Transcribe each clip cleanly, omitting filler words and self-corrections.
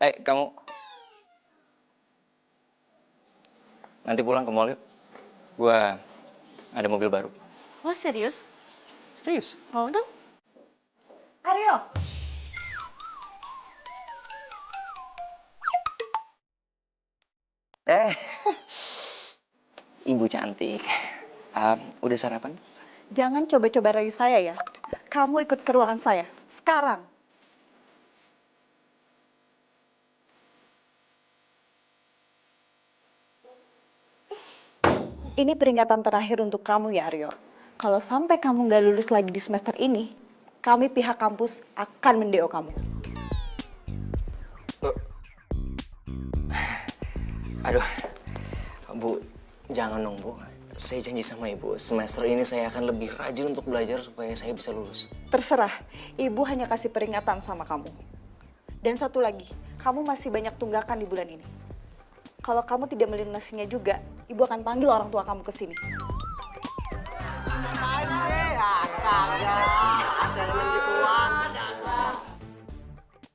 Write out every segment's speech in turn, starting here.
Kamu nanti pulang ke mall yuk. Gua ada mobil baru. Oh serius? Serius? Mau dong? Aryo! Eh, Ibu cantik. Udah sarapan? Jangan coba-coba rayu saya ya. Kamu ikut ke ruangan saya. Sekarang. Ini peringatan terakhir untuk kamu ya Aryo. Kalau sampai kamu nggak lulus lagi di semester ini, kami pihak kampus akan mendeo kamu. Aduh, Bu, jangan dong, Bu. Saya janji sama Ibu, semester ini saya akan lebih rajin untuk belajar supaya saya bisa lulus. Terserah, ibu hanya kasih peringatan sama kamu. Dan satu lagi, kamu masih banyak tunggakan di bulan ini. Kalau kamu tidak melunasinya juga, ibu akan panggil orang tua kamu ke sini. Apaan sih? Astaga, assignment gituan.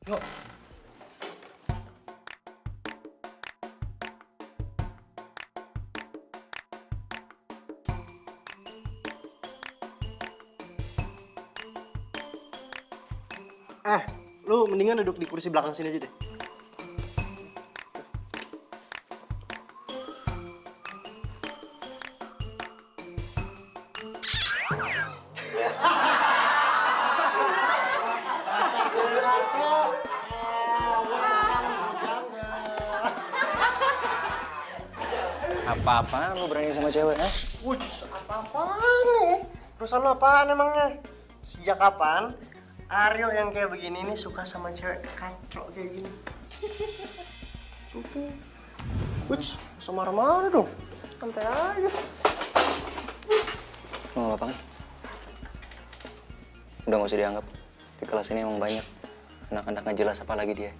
Yuk. Lu mendingan duduk di kursi belakang sini aja deh. Apa-apaan lu berani sama cewek, ha? Wuss, apa-apaan nih? Perusahaan lu apaan emangnya? Sejak kapan Ariel yang kayak begini nih suka sama cewek katrok kayak gini? Oke. Wuss, usah marah-marah dong. Santai aja. Lu gak apa-apa kan? Udah gak usah dianggap. Di kelas ini emang banyak anak-anak gak jelas apalagi dia.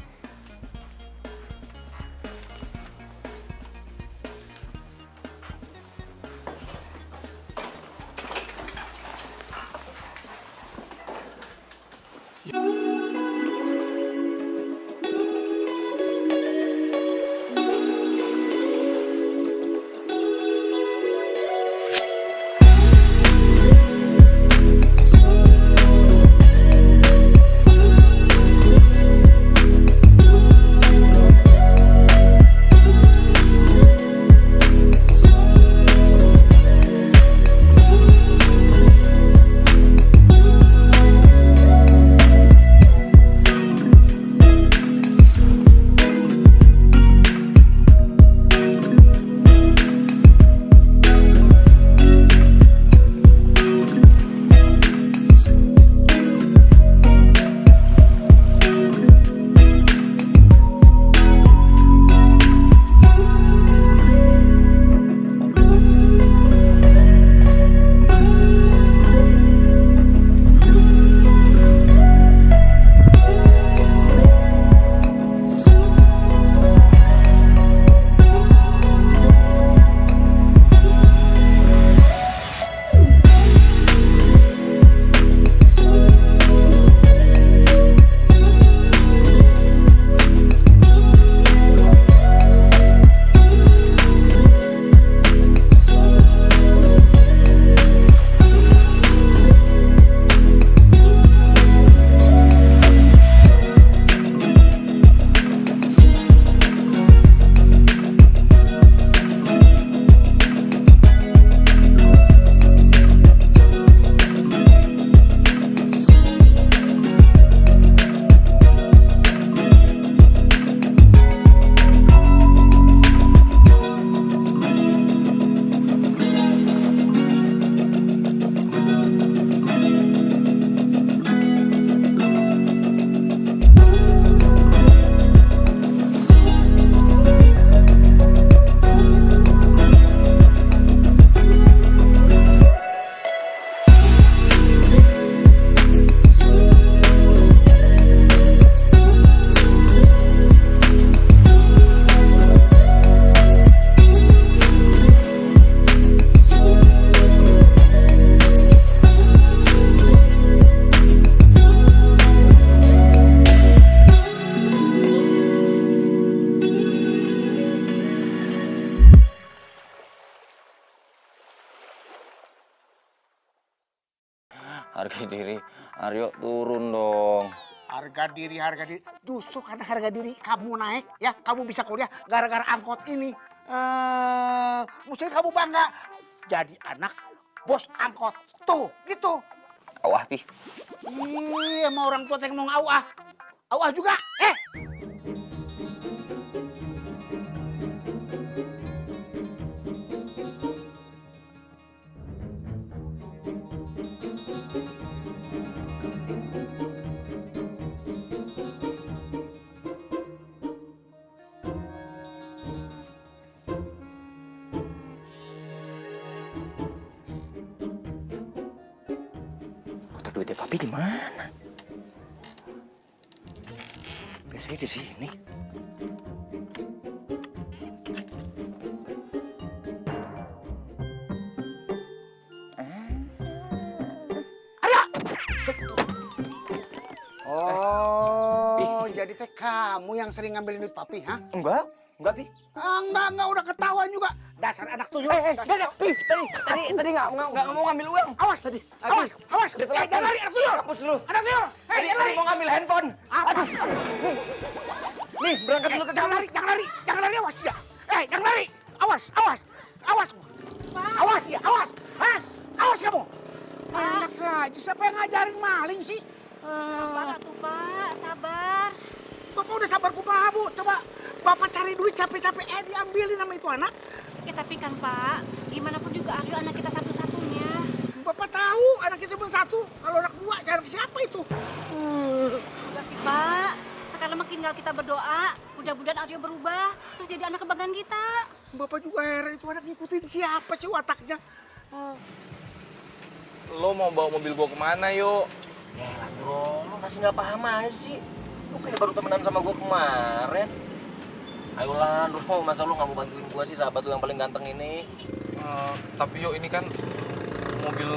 Harga diri Aryo turun dong. Harga diri. Justru karena harga diri kamu naik, ya kamu bisa kuliah gara-gara angkot ini. Mesti kamu bangga jadi anak bos angkot. Tuh, gitu. Awah, Pi. Iya, sama orang tua yang mau ngawah. Awah juga, Kotak duitnya Papi di mana? Biasanya di sini. Oh, jadi teh kamu yang sering ngambilin duit papi, ha? Enggak, Pi. Enggak, udah ketahuan juga. Dasar anak tuyul. Pi, tadi nggak mau ngambil uang. Awas tadi. Awas. Jangan lari anak tuyul. Hapus dulu. Anak tuyul. Tadi mau ngambil handphone. Aduh. Nih, berangkat dulu ke kampus. Jangan lari, awas ya. Jangan lari. Awas. Awas ya, awas. Hah? Awas kamu. Enak aja, siapa yang ngajarin maling sih? Sabar atuh Pak, sabar. Bapak udah sabar kumaha, Bu. Coba Bapak cari duit capek-capek, diambilin sama itu anak. Ya tapi kan Pak, gimana pun juga Aryo anak kita satu-satunya. Bapak tahu anak itu cuma satu. Kalau anak dua, cari siapa itu? Enggak sih Pak, sekarang mah tinggal kita berdoa, mudah-mudahan Aryo berubah, terus jadi anak kebanggaan kita. Bapak juga heran itu anak ngikutin siapa sih wataknya. Lo mau bawa mobil gua kemana, yuk? Ya Landro, lu masih nggak paham aja sih. Lu kayak baru temenan sama gua kemarin. Ayo Landro, masa lu nggak mau bantuin gua sih, sahabat lu yang paling ganteng ini? Tapi yuk, ini kan mobil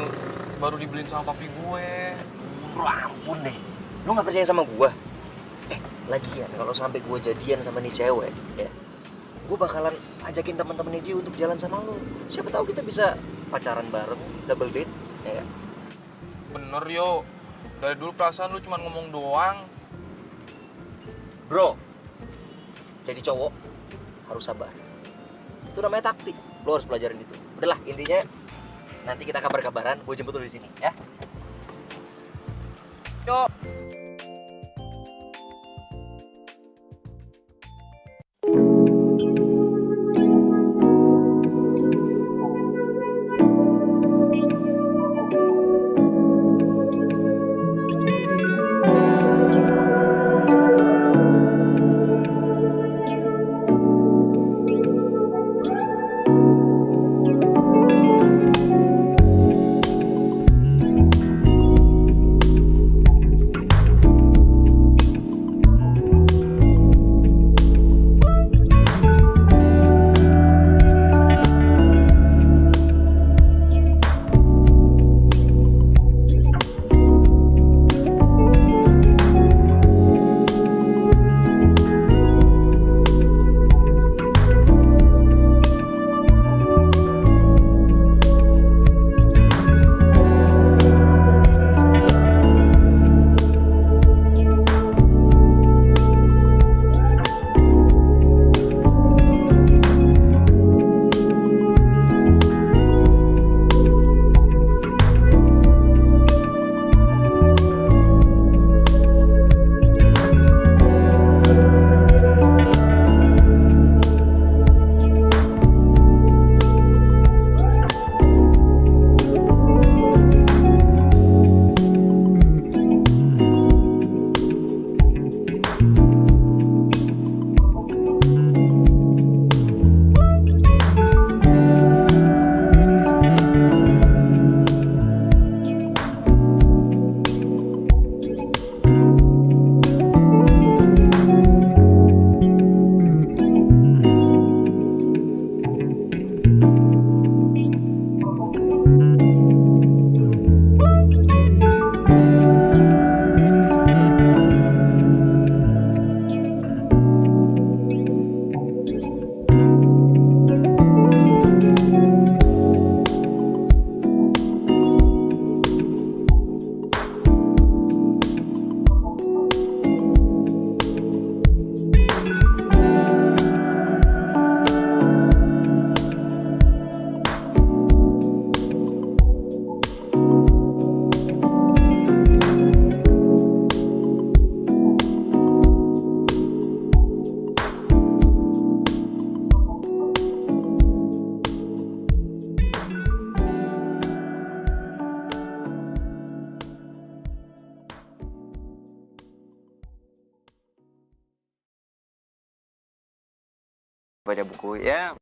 baru dibeliin sama papi gue. Bro, ampun deh. Lu nggak percaya sama gua? Lagian kalau sampai gua jadian sama nih cewek, ya, gua bakalan ajakin teman-temannya dia untuk jalan sama lu. Siapa tahu kita bisa pacaran bareng, double date, ya. Bener, yuk. Dari dulu perasaan lu cuma ngomong doang. Bro, jadi cowok harus sabar. Itu namanya taktik. Lo harus pelajarin itu. Udahlah, intinya nanti kita kabar-kabaran. Gue jemput lo di sini, ya. Yuk. baca buku ya.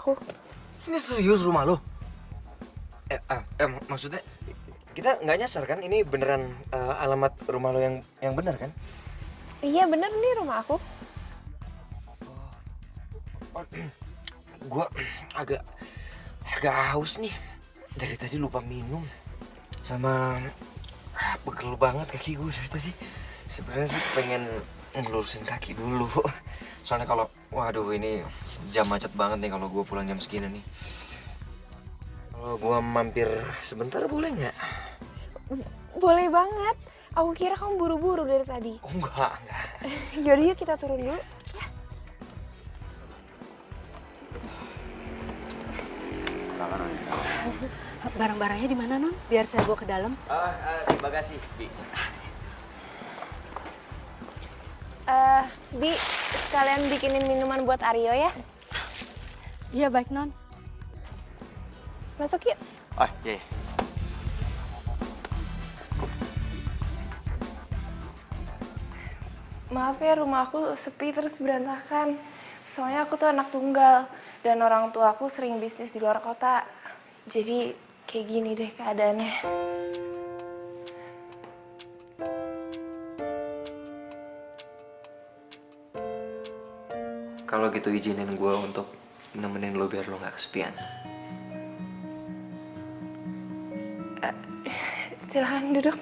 Aku. Ini serius rumah lo? Maksudnya kita nggak nyasar kan? Ini beneran alamat rumah lo yang bener kan? Iya bener nih rumah aku. Gua agak haus nih. Dari tadi lupa minum. Sama pegel banget kaki gue dari tadi. Sebenarnya sih pengen ngelurusin kaki dulu. Soalnya kalau waduh ini jam macet banget nih kalau gue pulang jam segini nih. Kalau gue mampir sebentar boleh nggak? Boleh banget. Aku kira kamu buru-buru dari tadi. Oh enggak. Yaudah yuk kita turun dulu. Ya. Barang-barangnya di mana, Non? Biar saya bawa ke dalam. Terima kasih, Bi. Bi, sekalian bikinin minuman buat Aryo ya. Iya, baik, Non. Masuk yuk. Oh, iya. Maaf ya, rumah aku sepi terus berantakan. Soalnya aku tuh anak tunggal dan orang tua aku sering bisnis di luar kota. Jadi kayak gini deh keadaannya. Kalau gitu izinin gue untuk nemenin lo biar lo nggak kesepian. Silahkan duduk.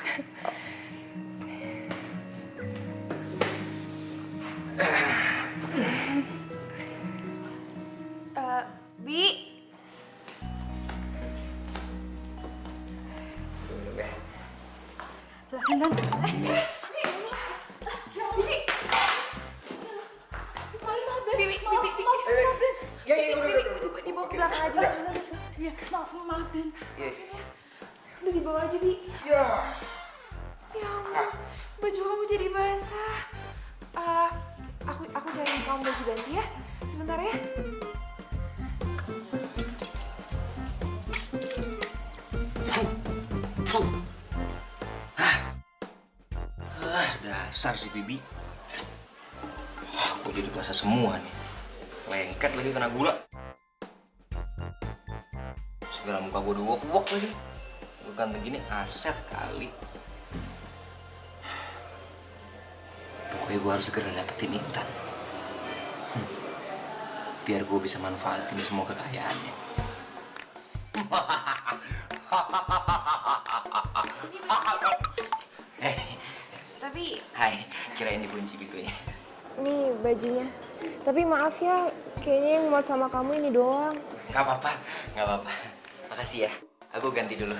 Bi. Silahkan, Non. Dibawa ke belakang aja. Iya, maaf, Den. Udah dibawa aja, Bi. Ya. Ya ampun, baju kamu jadi basah. Aku cariin kamu baju ganti ya. Sebentar ya. Dasar. Dasar si Bibi. Gue jadi basah semua nih. Lengket lagi kena gula. Segala muka gue udah wok-wok lagi. Gue ganteng gini aset kali. Pokoknya gue harus segera dapetin Intan. Biar gue bisa manfaatin semua kekayaannya. Tapi Hai, kirain dikunci pintunya. nih bajunya. Tapi maaf ya, kayaknya yang muat sama kamu ini doang. Gak apa-apa, gak apa-apa. Makasih ya, aku ganti dulu.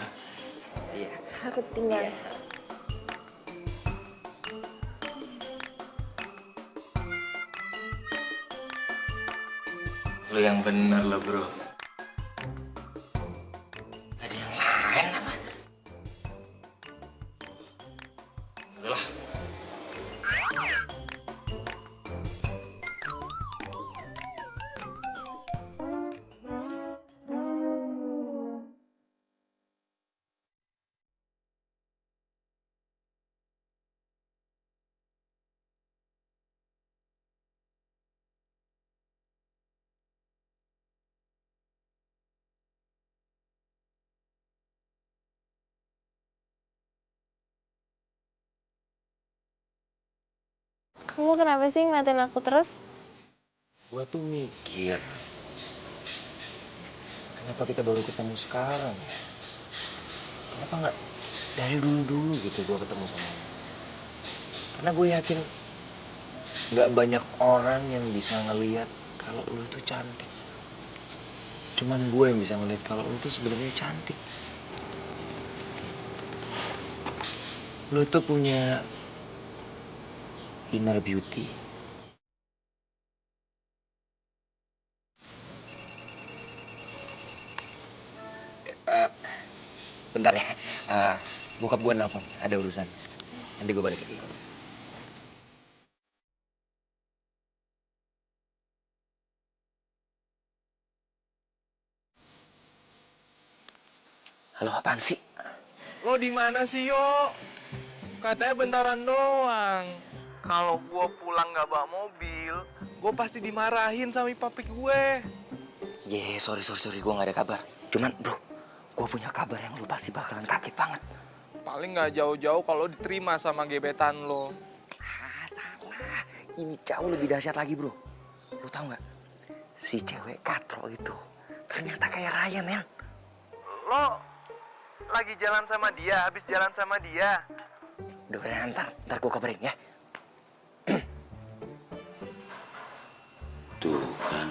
Iya. Aku tinggal. Iya. Lu yang bener lo bro. Ada yang lain apa? Udahlah. Kamu kenapa sih ngeliatin aku terus? Gua tuh mikir, kenapa kita baru ketemu sekarang ya? Kenapa nggak dari dulu-dulu gitu gua ketemu sama lu? Karena gue yakin nggak banyak orang yang bisa ngelihat kalau lu tuh cantik. Cuman gue yang bisa ngelihat kalau lu tuh sebenarnya cantik. Lu tuh punya inner beauty. Bentar ya, bokap gue nelfon, ada urusan. Nanti gue balik lagi. Halo, apaan sih? Lo di mana sih, Yo? Katanya bentaran doang. Kalau gua pulang nggak bawa mobil, gua pasti dimarahin sama papi gue. Sorry, gue gak ada kabar. Cuman bro, gue punya kabar yang lu pasti bakalan kaget banget. Paling nggak jauh-jauh kalau diterima sama gebetan lo. Salah. Ini jauh lebih dahsyat lagi bro. Lu tahu nggak? Si cewek katro itu ternyata kayak Raya, men. Lo lagi jalan sama dia, habis jalan sama dia. Udah, ntar gue kabarin ya. Tuh kan,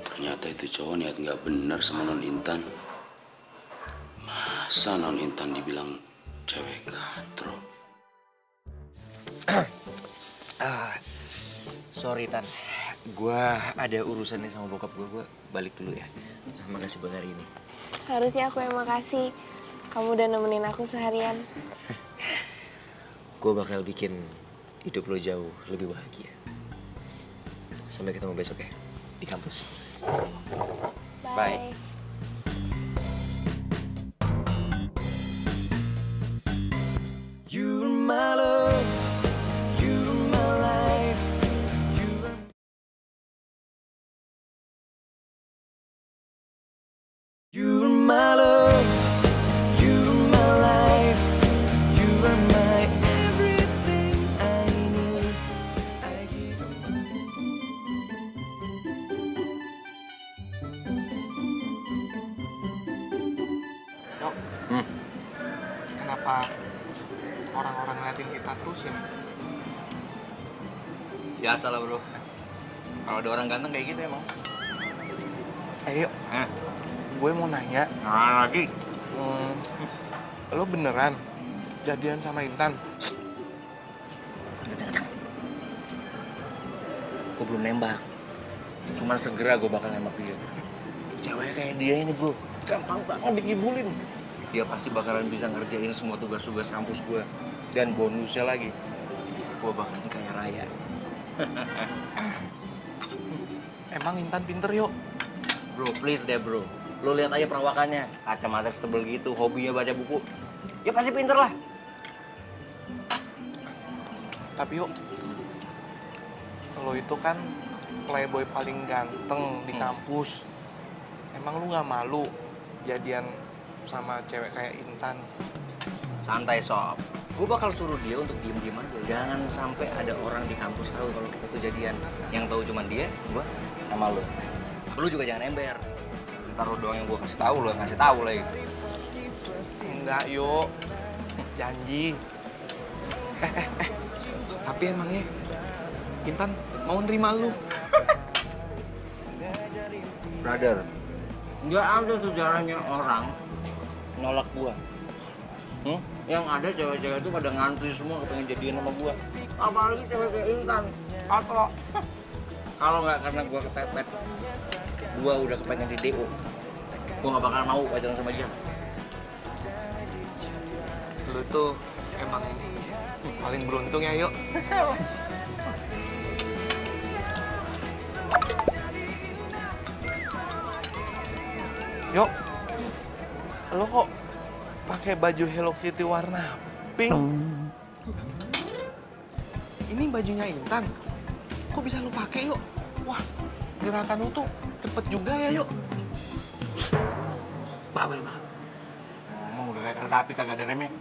ternyata itu cowok niat nggak bener sama Non Intan. Masa Non Intan dibilang cewek katro? Sorry Tan, gue ada urusan nih sama bokap gue balik dulu ya. Makasih buat hari ini. Harusnya aku yang makasih. Kamu udah nemenin aku seharian. Gue bakal bikin hidup lo jauh lebih bahagia. Sampai ketemu besok ya, di kampus. Bye. You're my love, you're my life, you're my love, you're my life, you are my everything I need. I give Yo, kenapa orang-orang ngeliatin kita terus ya? Biasa lah bro. Kalau ada orang ganteng kayak gitu emang. Ayo, gue mau nanya. Nah lagi. Lo beneran jadian sama Intan? Kencang. Gue belum nembak. Cuman segera gue bakal nembak dia. Cewek kayak dia ini bro, gampang banget dikibulin. Dia pasti bakalan bisa ngerjain semua tugas-tugas kampus gue. Dan bonusnya lagi, gue bakalan kayak Raya. Emang Intan pinter, Yo? Bro, please deh bro. Lo lihat aja perawakannya, kacamata setebel gitu, hobinya baca buku. Ya pasti pinter lah. Tapi yuk, lo itu kan playboy paling ganteng di kampus. Emang lu nggak malu jadian sama cewek kayak Intan? Santai sob, gue bakal suruh dia untuk diem-diem aja. Jangan sampai ada orang di kampus tahu kalau kita tuh jadian. Yang tahu cuma dia, gue, sama lo. Lu juga jangan ember. Ntar lo doang yang gue kasih tahu, lo yang kasih tahu lagi. Enggak, yuk. Janji. Tapi emangnya Intan mau nerima lu? Brother, nggak ada sejarahnya orang nolak gua. Yang ada cewek-cewek itu pada ngantri semua kepengen jadian sama gua. Apalagi cewek kayak Intan. Atau kalau nggak karena gua kepepet, gua udah kepengen di DO. Gua nggak bakal mau pacaran sama dia. Lu tuh emang paling beruntung ya, yuk. Yuk, lo kok pakai baju Hello Kitty warna pink? Ini bajunya Intan. Kok bisa lo pakai, yuk? Wah, gerakan lo tuh cepet juga ya, yuk. Bawel mah. Ngomong udah kayak kereta api kagak ada remnya.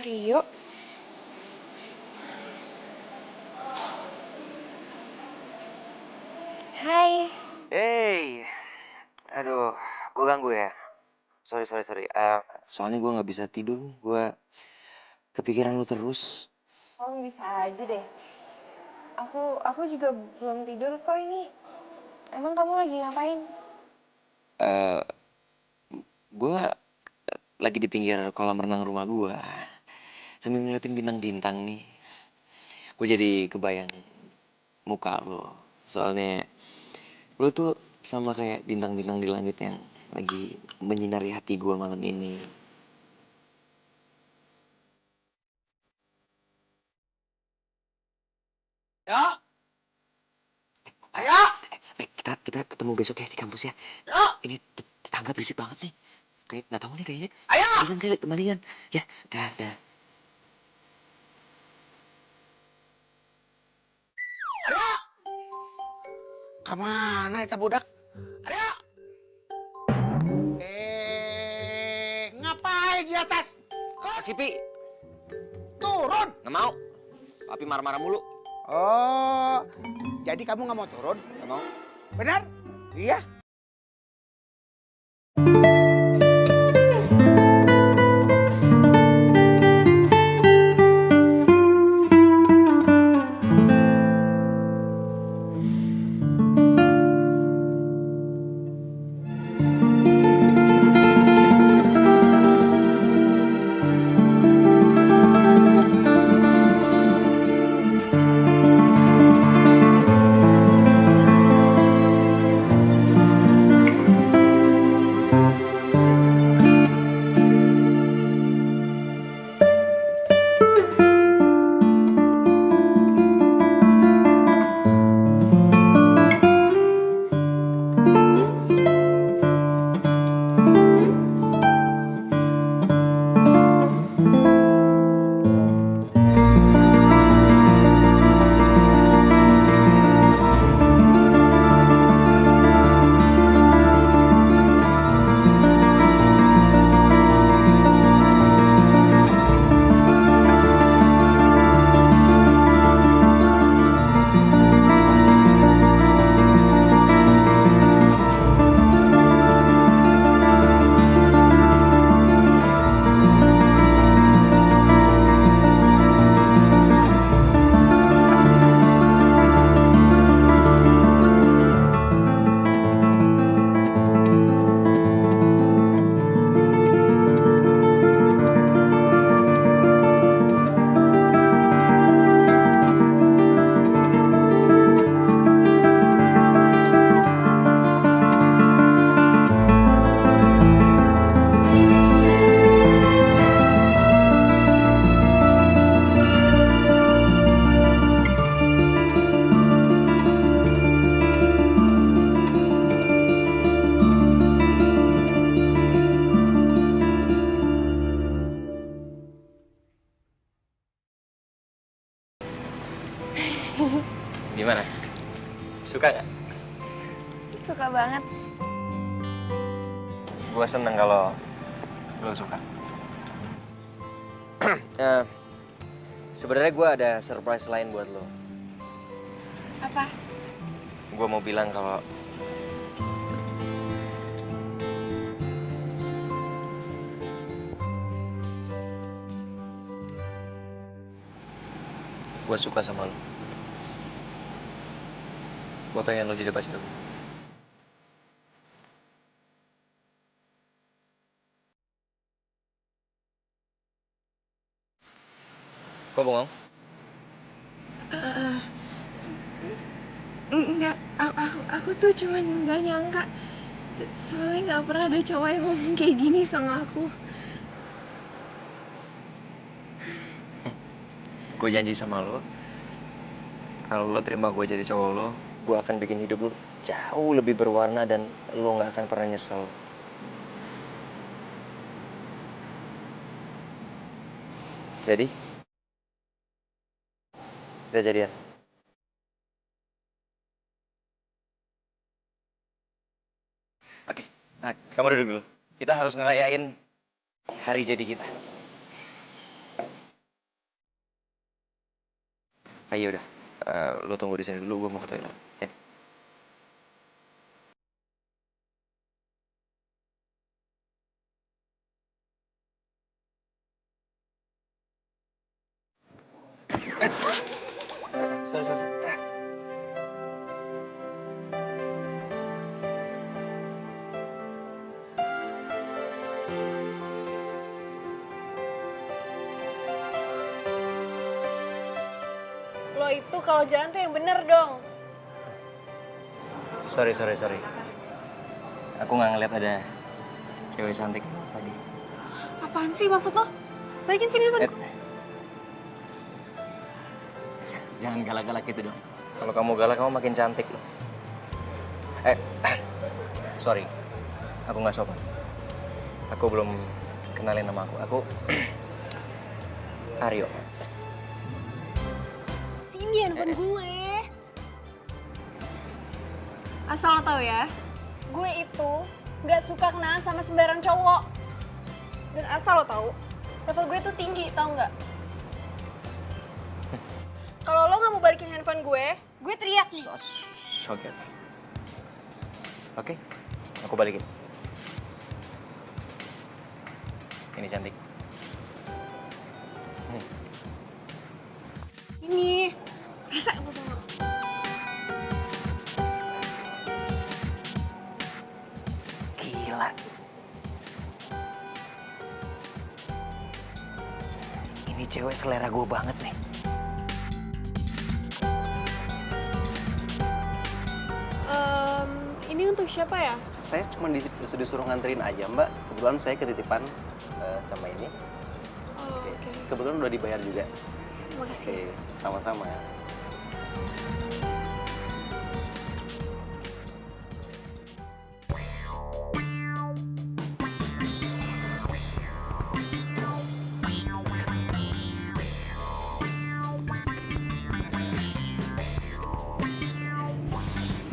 Rio, hai. Hey, aduh, gua ganggu ya. Sorry. Soalnya gua nggak bisa tidur. Gua kepikiran lu terus. Kamu bisa aja deh. Aku juga belum tidur kok ini. Emang kamu lagi ngapain? Gua lagi di pinggir kolam renang rumah gua. Sambil ngeliatin bintang-bintang nih. Gue jadi kebayang muka lo. Soalnya lo tuh sama kayak bintang-bintang di langit yang lagi menyinari hati gue malam ini. Ya. Ayo. Kita ketemu besok ya di kampus ya. Ya. Ini tetangga berisik banget nih. Kayak nggak tahu nih kayaknya. Ayo. Kembalian. Ya, dah. Kemana itu budak? Ayo. Ngapain di atas? Si Pi, Turun. nggak mau. Papi marah-marah mulu. Oh, jadi kamu nggak mau turun? Nggak mau. Benar? Iya. Gimana? Suka nggak? Suka banget. Gue seneng kalau lo suka. Sebenarnya gue ada surprise lain buat lo. Apa? Gue mau bilang kalau gue suka sama lo. Gue pengen lo jadi pacar gue. Kok bengong? Enggak, aku tuh cuman nggak nyangka. Soalnya nggak pernah ada cowok yang ngomong kayak gini sama aku. Gue janji sama lo, kalau lo terima gue jadi cowok lo, gue akan bikin hidup lo jauh lebih berwarna dan lo nggak akan pernah nyesel. Jadi? Kita jadian? Oke, nah kamu duduk dulu. Kita harus ngerayain hari jadi kita. Ayo udah, lo tunggu di sini dulu, gue mau ke toilet. Ya. Sorry. Lo itu kalau jalan tuh yang bener dong. Sorry. Aku nggak ngeliat ada cewek cantik tadi. Apaan sih maksud lo? Balikin sini depan. Jangan galak-galak gitu dong. Kalau kamu galak, kamu makin cantik loh. Sorry. Aku nggak sopan. Aku belum kenalin nama aku. Aku Aryo. Sini handphone gue. Asal lo tau ya, gue itu nggak suka kenalan sama sembarang cowok. Dan asal lo tau, level gue tuh tinggi, tau nggak? Kalau lo nggak mau balikin handphone gue teriak nih. Oke, aku balikin. Ini cantik. Ini, rasa gue tau nggak? Gila. Ini cewek selera gue banget nih. Ini untuk siapa ya? Saya cuma disuruh nganterin aja, Mbak. Kebetulan saya ketitipan sama ini. Oh, oke. Kebetulan udah dibayar juga. Terima kasih. Oke, sama-sama.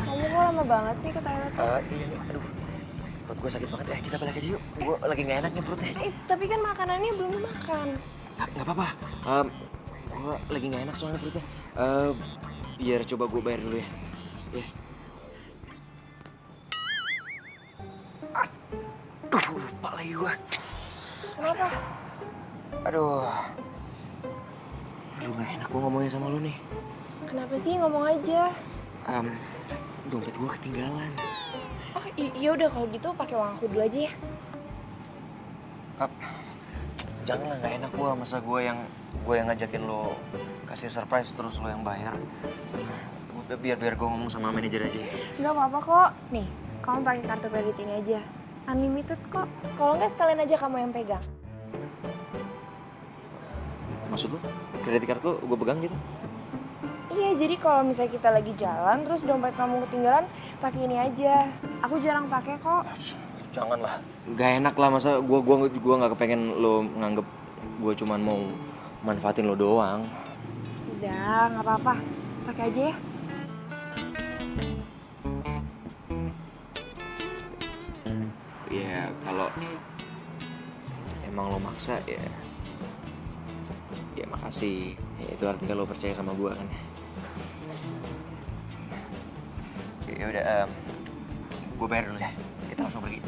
Kamu kok lama banget sih ke toilet? Iya nih, aduh. Perut gue sakit banget ya, kita balik aja yuk. Gue lagi gak enak nih perutnya. Tapi kan makanannya belum dimakan. Nggak apa-apa. Gue lagi gak enak soalnya perutnya. Biar coba gue bayar dulu ya. Ya. Aduh, lupa lagi gue. Kenapa? Aduh. Aduh, gak enak gue ngomongin sama lu nih. Kenapa sih ngomong aja? Dompet gue ketinggalan. Oh iya udah kalau gitu pakai uang aku dulu aja ya. Janganlah, gak enak gue. Masa gue yang ngajakin lo kasih surprise terus lo yang bayar. Udah biar gue ngomong sama manajer aja. Nggak apa-apa kok. Nih, kamu pakai kartu kredit ini aja. Unlimited kok. Kalau nggak sekalian aja kamu yang pegang. Maksud lo? Kredit kartu gue pegang gitu? Iya, jadi kalau misalnya kita lagi jalan terus dompet kamu ketinggalan, pakai ini aja. Aku jarang pakai kok. Janganlah. Gak enak lah, masa gua nggak kepengen lo nganggep gue cuman mau manfaatin lo doang. Udah, nggak apa-apa. pakai aja ya. Ya kalau emang lo maksa ya makasih. Ya itu artinya lo percaya sama gue kan. Ya udah, gue bayar dulu ya. Kita langsung pergi.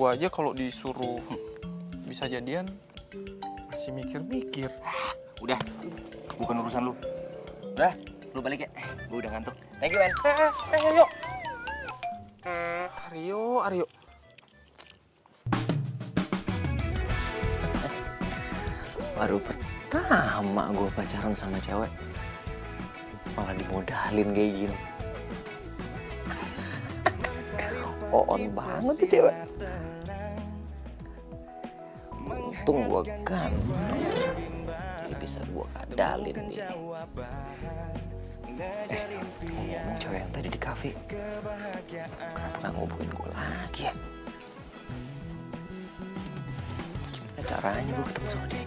Gua aja kalau disuruh bisa jadian masih mikir-mikir. Udah, bukan urusan lu. Udah, lu balik ya. Gue udah ngantuk. Thank you, man. Yuk. Aryo. Baru pertama gue pacaran sama cewek, malah dimodalin kayak gini. On banget tuh cewek. Untung gue kan, jadi bisa gue kadalin dia. Ngomong cewek yang tadi di kafe, nggak ngubungin gue lagi ya? Gimana caranya gue ketemu sama dia?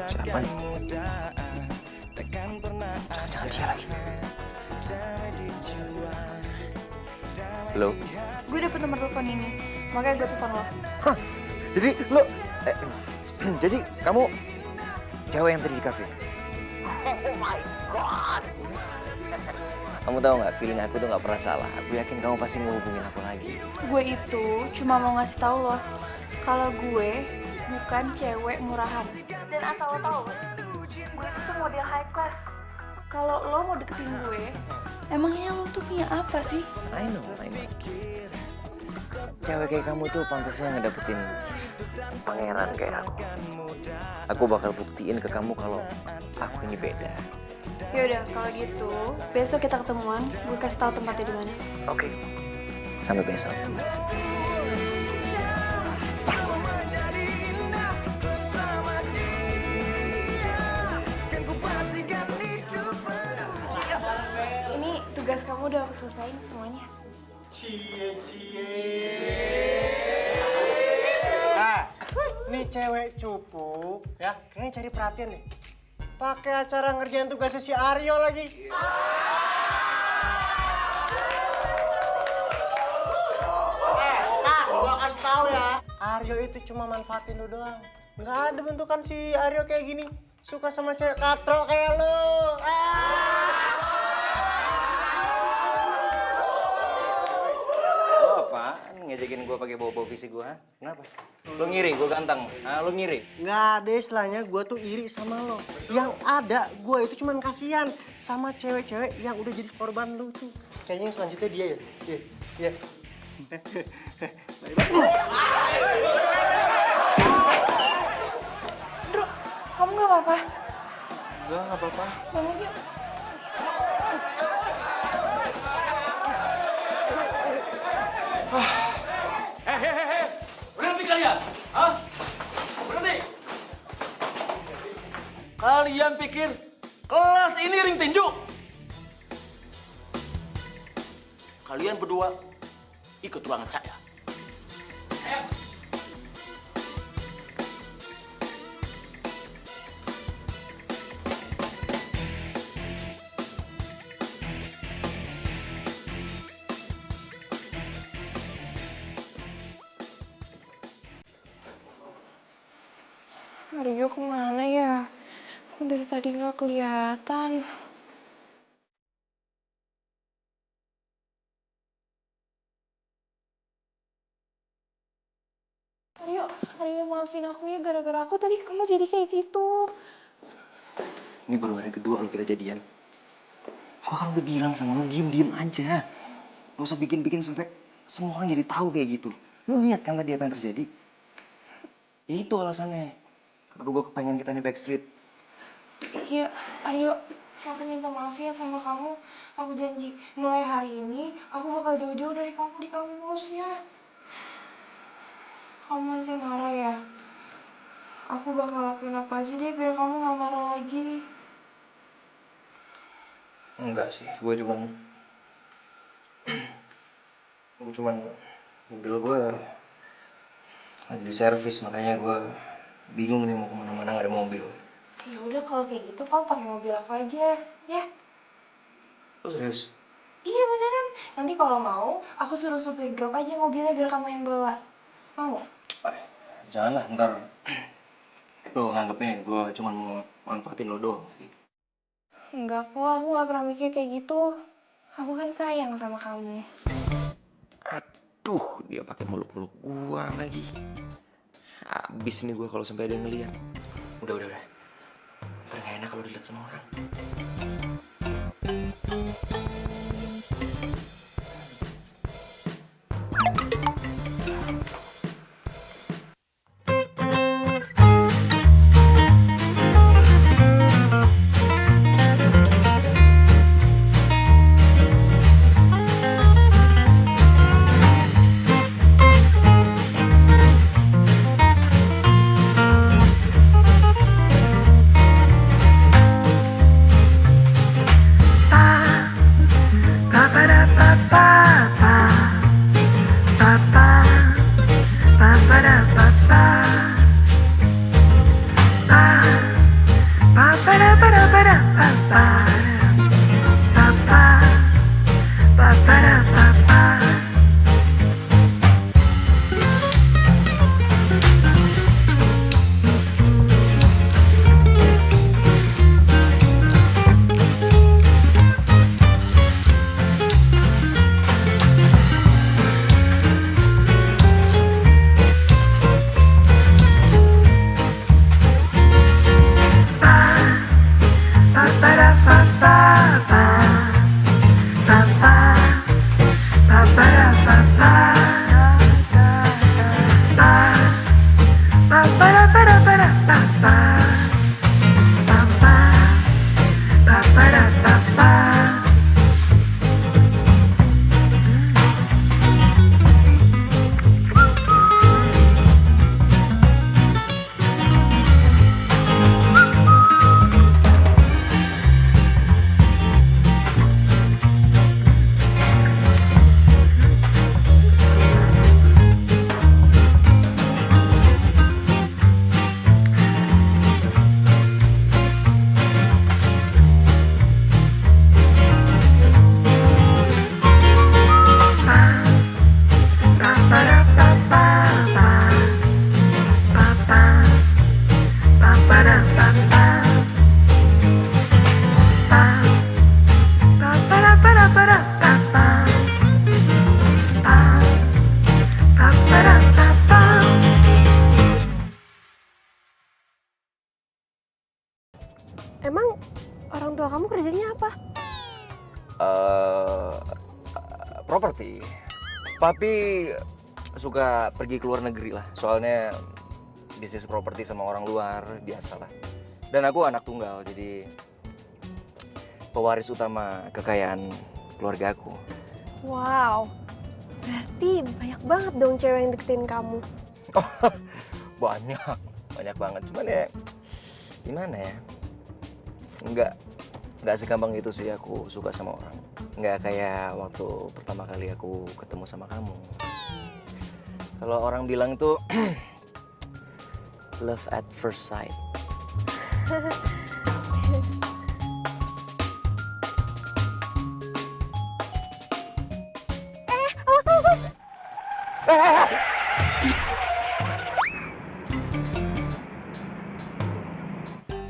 Siapa nih? Jangan-jangan dia lagi. Halo? Gue dapet nomor telepon ini, makanya gue telepon lo. Hah? Jadi lo... jadi kamu cewek yang tadi di kafe? Oh my God! Kamu tahu nggak, feeling aku tuh nggak pernah salah. Aku yakin kamu pasti ngehubungin aku lagi. Gue itu cuma mau ngasih tahu lo kalau gue bukan cewek murahan. Dan asal lo tahu, gue itu tuh model high class. Kalau lo mau deketin gue, emangnya lo tuh punya apa sih? I know. Cewek kayak kamu tuh pantasnya ngedapetin pangeran kayak aku. Aku bakal buktiin ke kamu kalau aku ini beda. Yaudah, kalau gitu besok kita ketemuan. Gue kasih tahu tempatnya di mana. Oke. Sampai besok. Ini tugas kamu udah aku selesain semuanya. Cie. Nah, nih cewek cupu ya, kayaknya cari perhatian nih. Pakai acara ngerjain tugasnya si Aryo lagi. Gua kasih tahu ya, Aryo itu cuma manfaatin lu doang. Nggak ada bentukan si Aryo kayak gini. Suka sama cewek katro kayak lu. Lo apaan ngejekin gue pakai bawa fisik gue? Kenapa? Lo ngiri gue ganteng? Lo ngiri? Nggak ada istilahnya gue tuh iri sama lo. Yang ada gue itu cuman kasihan sama cewek-cewek yang udah jadi korban lu tuh. Kayaknya yang selanjutnya dia ya. Iya. Bro, kamu nggak apa-apa? Enggak apa-apa. Bangun yuk. Berhenti kalian! Hah? Berhenti! Kalian pikir kelas ini ring tinju? Kalian berdua ikut ruangan saya. Ayo. Aryo kemana ya? Dari tadi nggak kelihatan. Aryo maafin aku ya, gara-gara aku tadi kamu jadi kayak gitu. Ini baru hari kedua lo kita jadian. Gua kan udah bilang sama lo, diem aja. Gak usah bikin sampai semua orang jadi tahu kayak gitu. Lo lihat kan tadi apa yang terjadi? Itu alasannya. Karena gue kepengen kita nih backstreet. Iya, Aryo, aku minta maaf ya sama kamu. Aku janji, mulai hari ini aku bakal jauh-jauh dari kamu di kampus ya. Kamu masih marah ya? Aku bakal lakuin apa aja deh biar kamu gak marah lagi. Enggak sih, gue cuman mobil gue lagi di servis, makanya gue bingung nih mau kemana-mana gak ada mobil. Ya udah kalau kayak gitu kamu pakai mobil aku aja, ya? Lo serius? Iya beneran. Nanti kalau mau, aku suruh supir drop aja mobilnya biar kamu yang bawa. Mau nggak? Janganlah, ntar lo nganggepnya gue cuma mau manfaatin lo doang. Enggak kok, aku gak pernah mikir kayak gitu. Aku kan sayang sama kamu. Aduh, dia pakai meluk-meluk gue lagi. Habis nih gue kalau sampai ada yang ngeliat. Udah. Ntar gak enak kalau dilihat sama orang. Emang orang tua kamu kerjanya apa? Properti. Papi suka pergi ke luar negeri lah. Soalnya bisnis properti sama orang luar biasa lah. Dan aku anak tunggal, jadi pewaris utama kekayaan keluarga aku. Wow, berarti banyak banget dong cewek yang deketin kamu. Banyak banget. Cuman ya gimana ya? Nggak segampang itu sih aku suka sama orang. Nggak kayak waktu pertama kali aku ketemu sama kamu. Kalau orang bilang tuh love at first sight. Awas.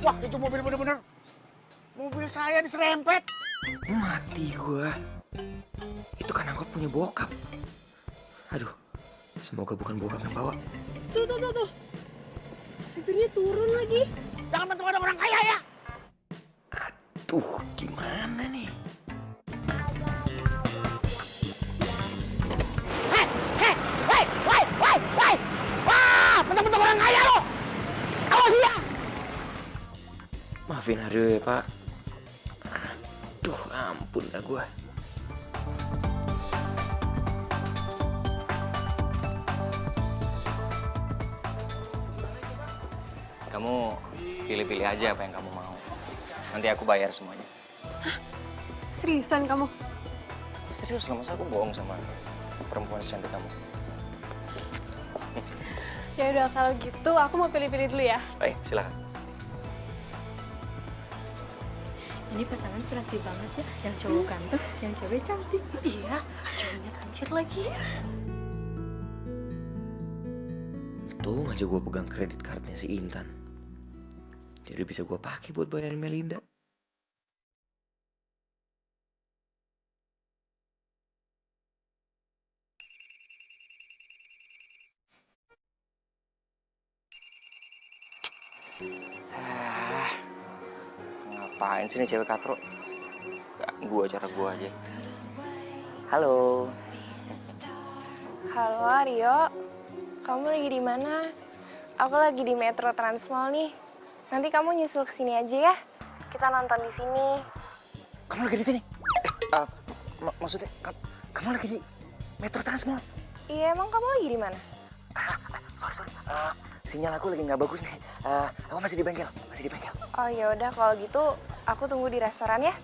Wah, itu mobil bener-bener. Mobil saya diserempet. Mati gua. Itu kan angkot punya bokap. Aduh, semoga bukan bokap yang bawa. Tuh. Supirnya turun lagi. Jangan bantu ada orang kaya ya. Aduh, gimana nih? Hei! Wah, bentuk-bentuk orang kaya lo. Awas ya. Maafin Aryo ya, Pak. Aduh, ampun dah gua. Kamu pilih-pilih aja apa yang kamu mau. Nanti aku bayar semuanya. Hah? Seriusan kamu? Serius lah, masa aku bohong sama perempuan secantik kamu? Ya udah kalau gitu aku mau pilih-pilih dulu ya. Baik, silakan. Ini pasangan serasi banget ya. Yang cowok ganteng, yang cewek cantik. Iya, cowoknya tajir lagi. Tuh aja gue pegang kredit cardnya si Intan. Jadi bisa gue pakai buat bayarin Melinda. Ngapain sih nih cewek katro? Ganggu acara gue aja. Halo. Halo Aryo, kamu lagi di mana? Aku lagi di Metro Transmall nih. Nanti kamu nyusul ke sini aja ya. Kita nonton di sini. Kamu lagi di sini? Maksudnya kamu lagi di Metro Transmall? Iya, emang kamu lagi di mana? Sorry. Sinyal aku lagi nggak bagus nih. Aku masih di bengkel. Oh ya udah kalau gitu aku tunggu di restoran ya.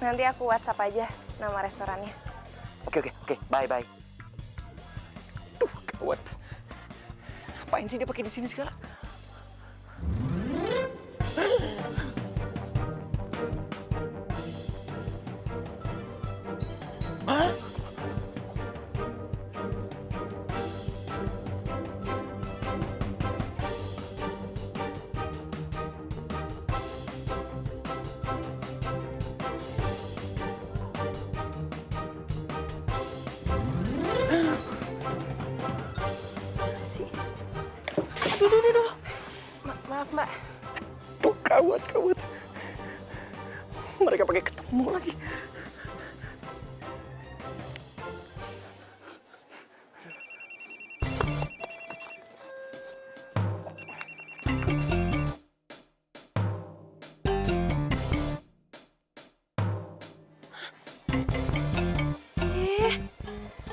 Nanti aku WhatsApp aja nama restorannya. Oke. Bye. Duh, gawat. Ngapain sih dia pakai di sini segala? Hah? Sih. Aduh. Maaf, Mbak. Tuh, kawat. Mereka pakai ketemu lagi.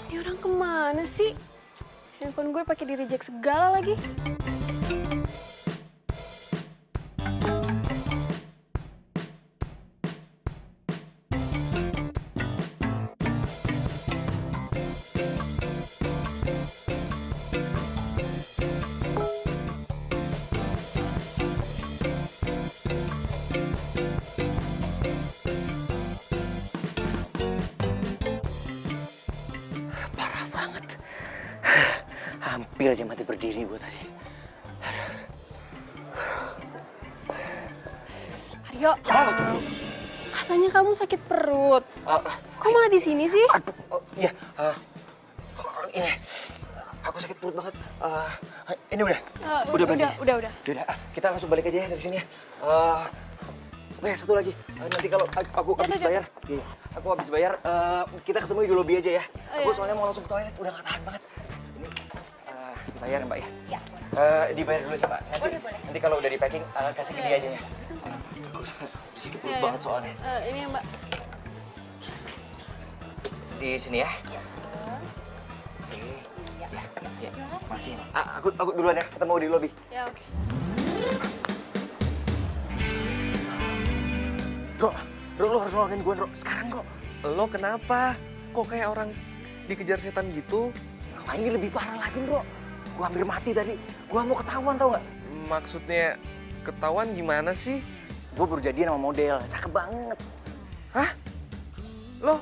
Ini orang kemana sih? Handphone gue pakai di reject segala lagi. Parah banget. Hampir aja mati berdiri gue tadi. Aryo, katanya kamu sakit perut. Kok malah di sini sih? Aduh, iya. Ini, aku sakit perut banget. Ini udah. Udah. Yaudah, kita langsung balik aja ya dari sini ya. Oke, satu lagi. Nanti kalau aku habis bayar, aku habis bayar, kita ketemu di lobby aja ya. Aku soalnya mau langsung ke toilet, udah gak tahan banget. Ini bayar Mbak ya? Iya. Dibayar dulu sih Mbak. Nanti kalau udah di packing, kasih ke dia aja ya. Aku sakit perut banget soalnya. Ini ya, Mbak. Di sini ya. Iya. Makasih. Aku duluan ya, ketemu di lobby. Ya, oke. Bro, lo harus nolongin gue, Bro. Sekarang, Bro. Lo kenapa? Kok kayak orang dikejar setan gitu? Wah, ini lebih parah lagi, Bro. Gue hampir mati tadi. Gue mau ketahuan, tau gak? Maksudnya ketahuan gimana sih? Gue baru jadian sama model. Cakep banget. Hah? Lo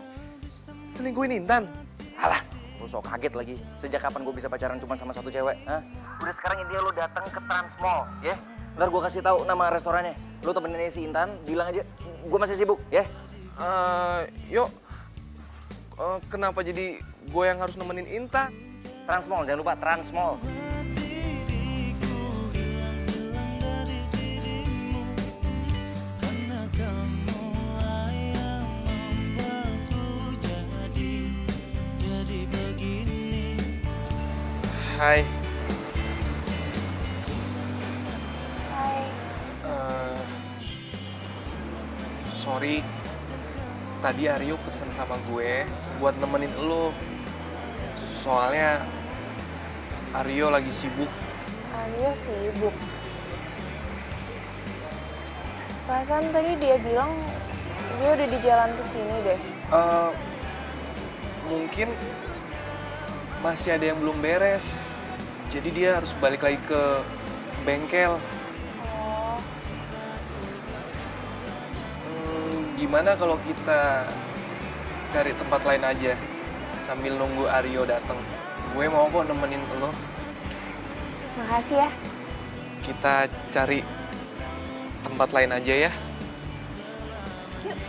selingkuhin Intan? Alah, lo sok kaget lagi. Sejak kapan gue bisa pacaran cuma sama satu cewek? Hah? Udah sekarang intinya lo datang ke Transmall, ya? Ntar gue kasih tahu nama restorannya. Lo temenin si Intan, bilang aja gue masih sibuk, ya? Yuk. Kenapa jadi gue yang harus nemenin Intan? Transmall, jangan lupa Transmall. Hai. Sorry, tadi Aryo pesen sama gue buat nemenin lo. Soalnya Aryo lagi sibuk. Aryo sibuk. Perasaan tadi dia bilang dia udah di jalan ke sini deh. Mungkin masih ada yang belum beres. Jadi dia harus balik lagi ke bengkel. Gimana kalau kita cari tempat lain aja sambil nunggu Aryo datang? Gue mau kok nemenin lo. Makasih ya. Kita cari tempat lain aja ya. Yuk.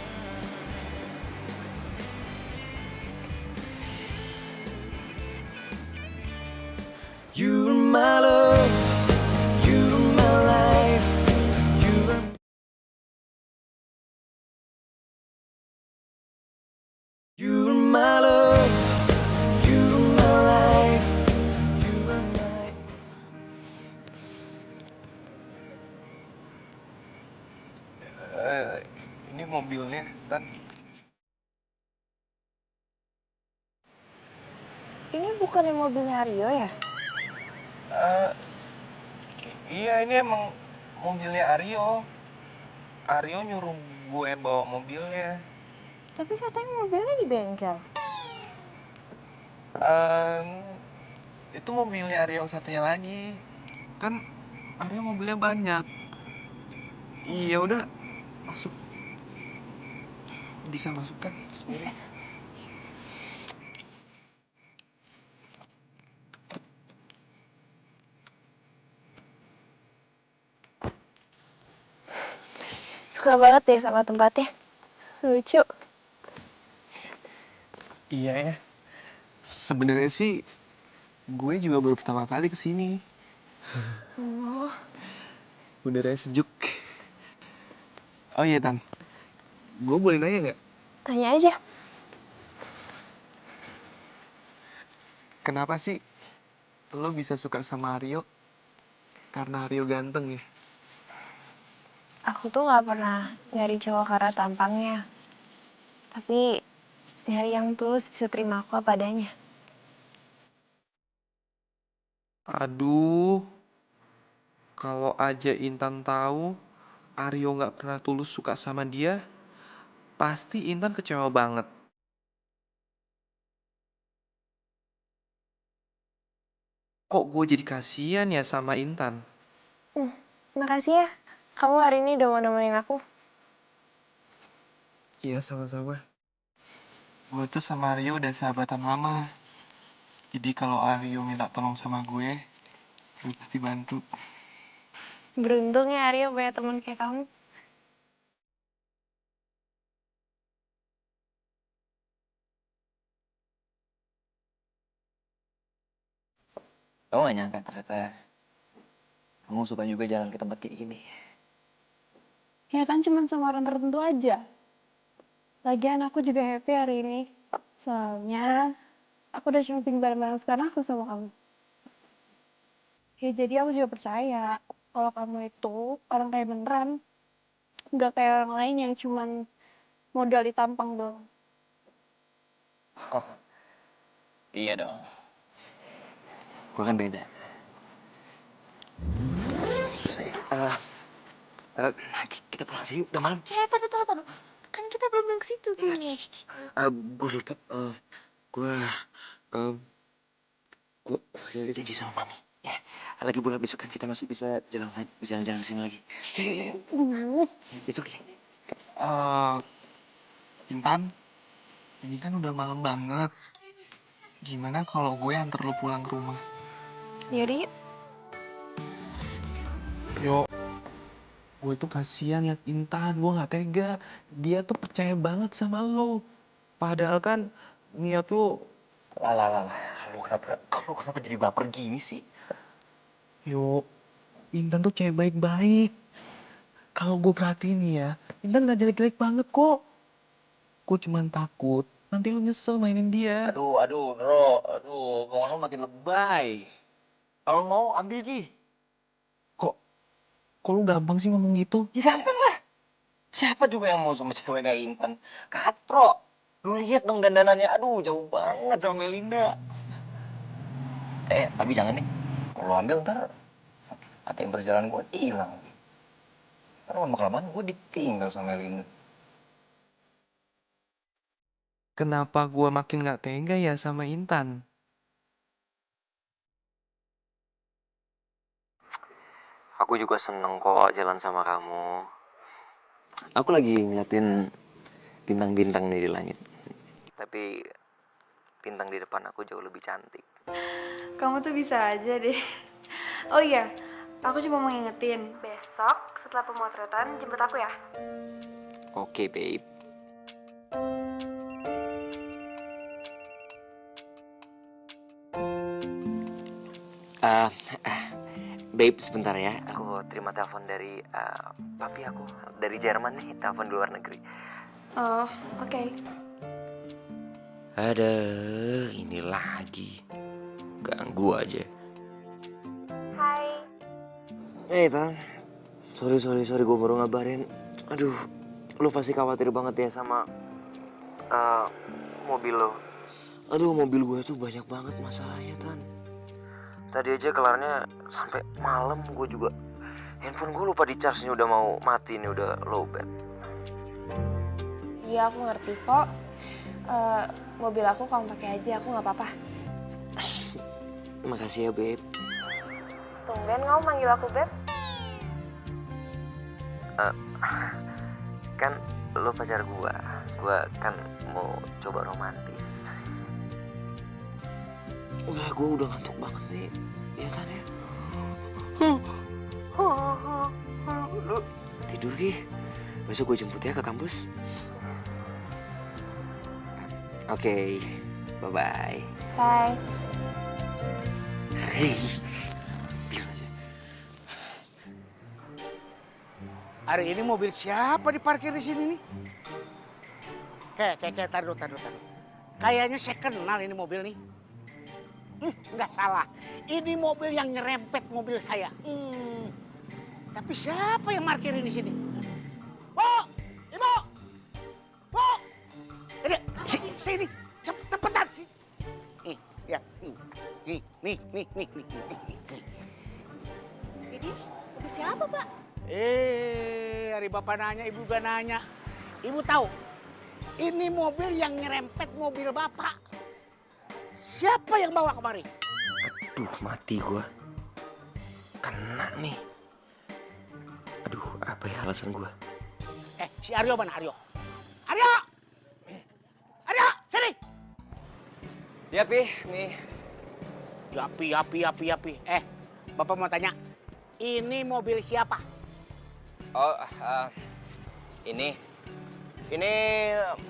You're my love, you're my life, you're my love, you're my life, you're my. Ini mobilnya, Tan. Ini bukannya mobilnya Aryo ya? Iya, ini emang mobilnya Aryo. Aryo nyuruh gue bawa mobilnya. Tapi katanya mobilnya di bengkel. Itu mobilnya Aryo yang satunya lagi. Kan Aryo mobilnya banyak. Iya udah, masuk. Bisa masuk kan? Bisa. suka banget deh sama tempatnya. Lucu. Iya ya. Sebenarnya sih gue juga baru pertama kali kesini. Oh, Udaranya sejuk. Oh iya Tan, gue boleh nanya nggak? tanya aja. Kenapa sih lo bisa suka sama Aryo? Karena Aryo ganteng ya? Aku tuh gak pernah nyari cowok karena tampangnya. Tapi nyari yang tulus bisa terima aku apa adanya. Aduh, kalau aja Intan tahu Aryo nggak pernah tulus suka sama dia, pasti Intan kecewa banget. Kok gue jadi kasihan ya sama Intan? Makasih ya. Kamu hari ini udah mau nemenin aku. Iya, sama-sama. Gue tuh sama Aryo udah sahabatan lama. Jadi kalau Aryo minta tolong sama gue pasti bantu. Beruntung ya Aryo punya teman kayak kamu. Kamu gak nyangka ternyata kamu suka juga jalan ke tempat kayak gini. Ya kan cuma sama orang tertentu aja. Lagian aku juga happy hari ini. Soalnya aku udah shopping bareng-bareng sekarang aku sama kamu. Ya jadi aku juga percaya kalau kamu itu orang kayak beneran. Nggak kayak orang lain yang cuman modal ditampang doang. Oh, iya dong. Gue kan beda. Kita pulang sih, udah malam. Taduh. Kan kita belum ke situ tuh. Gue lupa. Gue jadi janji sama mami. Ya, lagi bulan besok kan kita masih bisa jalan-jalan kesini lagi. Yuk. Besok aja. Intan, ini kan udah malam banget. Gimana kalau gue antar lo pulang ke rumah? Yaudah yuk. Yo, gue tuh kasihan liat Intan, gue nggak tega. Dia tuh percaya banget sama lo. Padahal kan niat lo. Lah. Lu kenapa jadi baper gini sih? Yo, Intan tuh cewek baik-baik. Kalau gue perhatiin nih ya, Intan nggak jelek-jelek banget kok. Gue cuman takut nanti lu nyesel mainin dia. Aduh, bro. Ngomong lu makin lebay. Kalau mau ambil Ki. Kok lu gampang sih ngomong gitu? Ya gampang lah. Siapa juga yang mau sama cewek kayak Intan? Katro. Lu lihat dong dandanannya. Aduh, jauh banget sama Melinda. Tapi jangan nih. Kalau lu ambil ntar ATM perjalanan gue hilang. Karena lama-kelamaan gue ditinggal sama Melinda. Kenapa gue makin nggak tega ya sama Intan? Aku juga seneng kok jalan sama kamu. Aku lagi ngeliatin bintang-bintang nih di langit. Tapi bintang di depan aku jauh lebih cantik. Kamu tuh bisa aja deh. Oh iya, aku cuma mau ngingetin. Besok setelah pemotretan jemput aku ya. Oke, babe. Babe, sebentar ya. Aku terima telepon dari papi aku. Dari Jerman nih, telepon di luar negeri. Oh, oke. Aduh, ini lagi. Ganggu aja. Hai. Hey, Tan. Sorry, gue baru ngabarin. Aduh, lu pasti khawatir banget ya sama mobil lo. Aduh, mobil gue tuh banyak banget masalahnya, Tan. Tadi aja kelarnya sampai malam. Gue juga handphone gue lupa di charge nya, udah mau mati nih, udah low bat. Iya, aku ngerti kok. Mobil aku kamu pakai aja, aku nggak apa-apa. Makasih ya, Beb. Tumben kamu manggil aku Beb. Kan lo pacar gue kan mau coba romantis. Gue udah ngantuk banget nih, ya kan ya? Lu tidur Ki, Besok gue jemput ya ke kampus. Oke, bye-bye. Bye. Bilang aja. Hari ini mobil siapa diparkir di sini nih? Kayak, taruh. Kayaknya saya kenal ini mobil nih. Nggak salah. Ini mobil yang nyerempet mobil saya. Tapi siapa yang parkirin di sini? Bu! Ibu! Bu! Ini, sini. Cepetan sih. Nih, ya. Nih. Ini mobil siapa, Pak? Hari Bapak nanya, Ibu gak nanya. Ibu tahu, ini mobil yang nyerempet mobil Bapak. Siapa yang bawa kemari? Aduh, mati gua. Kena nih. Aduh, apa ya alasan gua? Si Aryo mana, Aryo? Aryo, sini. Ya, Pi, nih. Yapi. Bapak mau tanya, ini mobil siapa? Oh, ini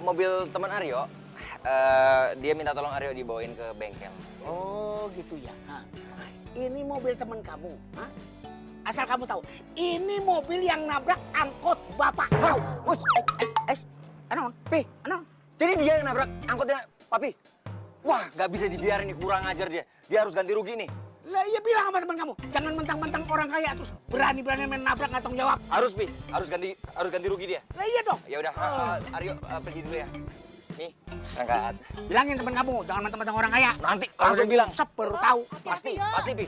mobil teman Aryo. Dia minta tolong Aryo dibawain ke bengkel. Oh, gitu ya. Ini mobil teman kamu. Asal kamu tahu, ini mobil yang nabrak angkot Bapak. Tahu? Anon, Pi, jadi dia yang nabrak angkotnya Papi. Wah, gak bisa dibiarin nih, kurang ajar dia. Dia harus ganti rugi nih. Lah iya bilang sama teman kamu, jangan mentang-mentang orang kaya terus berani-berani main nabrak nggak tanggung jawab. Harus, Pi, harus ganti rugi dia. Lah iya dong. Ya udah, Aryo pergi dulu ya. Nih, berangkat. Bilangin teman kamu, jangan mentang-mentang orang kaya. Nanti langsung bilang. Baru tahu. Pasti, Pi.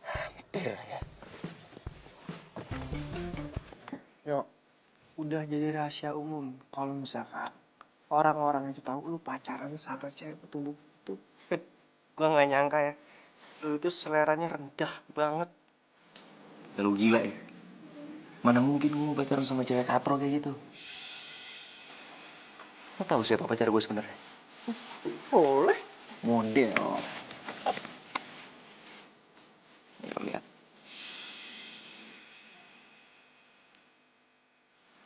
Hampir ya. Yo, udah jadi rahasia umum kalau misalkan orang-orang itu tahu lu pacaran sama cewek petumbuh itu. Gua nggak nyangka ya, lu itu seleranya rendah banget. Lu gila ya? Mana mungkin gue pacaran sama cewek katro kayak gitu? Lo tahu siapa pacar gue sebenarnya? Boleh. Model. Ya, lihat.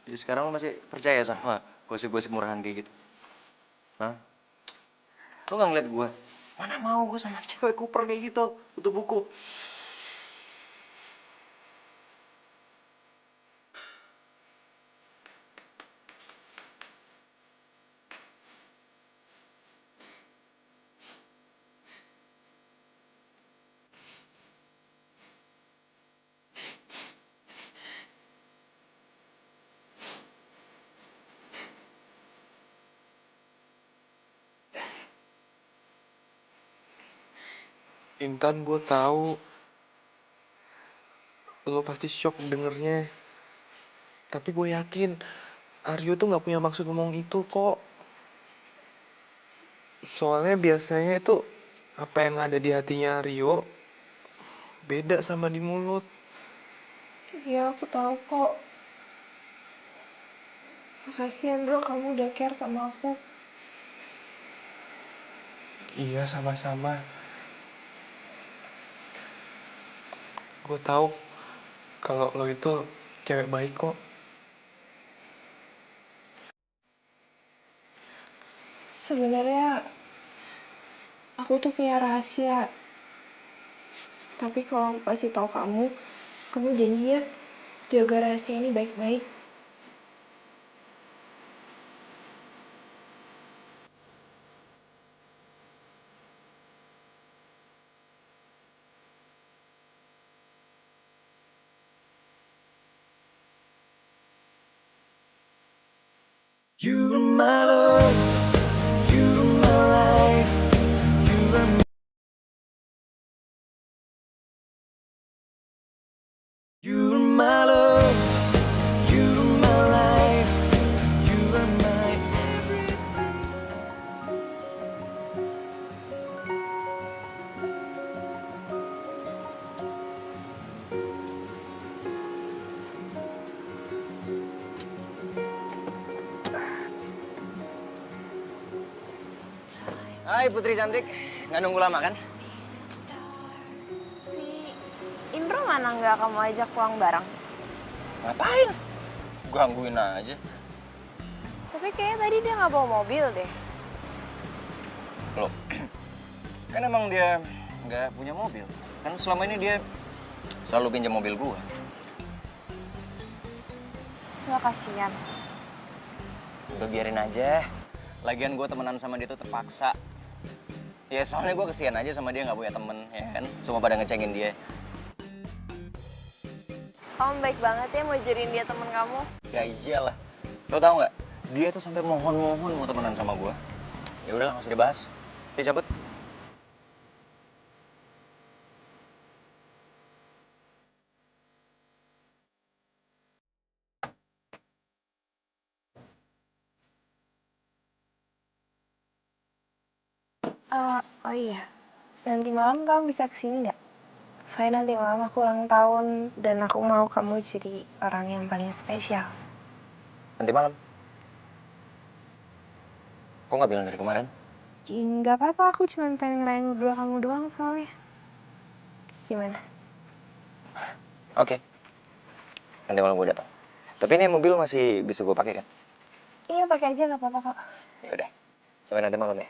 Jadi sekarang lo masih percaya sama gosip-gosip murahan kayak gitu? Hah? Lo nggak ngeliat gue? Mana mau gue sama cewek kuper kayak gitu, butuh buku. Intan, gue tahu lo pasti shock dengernya. Tapi gue yakin Aryo tuh nggak punya maksud ngomong itu kok. Soalnya biasanya itu apa yang ada di hatinya Aryo beda sama di mulut. Iya, aku tahu kok. Makasih Andro, kamu udah care sama aku. Iya, sama-sama. Gue tahu kalau lo itu cewek baik kok. Sebenarnya aku tuh punya rahasia. Tapi kalau aku kasih tahu kamu janji ya jaga rahasia ini baik-baik. You are my love, you are my life, you are my, you are my love, you are my life, you are my everything. Hai Putri cantik, nggak nunggu lama kan? Si Indro mana? gimana nggak kamu ajak pulang bareng? Ngapain? Gangguin aja. Tapi kayaknya tadi dia nggak bawa mobil deh. Loh, kan emang dia nggak punya mobil. Kan selama ini dia selalu pinjam mobil gua. Nggak kasihan. Udah biarin aja. Lagian gua temenan sama dia tuh terpaksa. Ya soalnya gua kesian aja sama dia nggak punya temen, ya kan? Semua pada ngecengin dia. Kamu baik banget ya mau jadiin dia temen kamu. Ya iyalah. Lo tau nggak? Dia tuh sampai mohon-mohon mau temenan sama gua. Ya udah, nggak usah dibahas. Dia cabut. Oh iya, nanti malam kamu bisa kesini nggak? Soalnya nanti malam aku ulang tahun dan aku mau kamu jadi orang yang paling spesial. Nanti malam. Kok nggak bilang dari kemarin? Nggak apa-apa, aku cuma pengen ngerayain berdua kamu doang soalnya. Gimana? Oke. Nanti malam gue datang. Tapi ini mobil masih bisa gue pakai kan? Iya, pakai aja nggak apa-apa kok. Ya udah. Sampai nanti malam ya.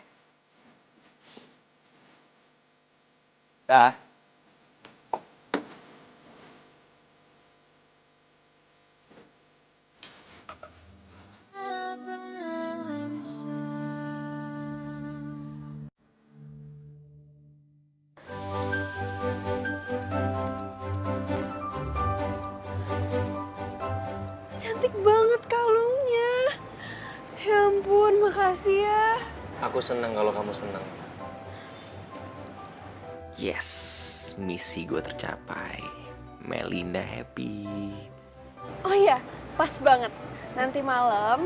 Dah. Cantik banget kalungnya. Ya ampun, makasih ya. Aku seneng kalau kamu seneng. Yes, misi gue tercapai. Melinda happy. Oh iya, pas banget. Nanti malam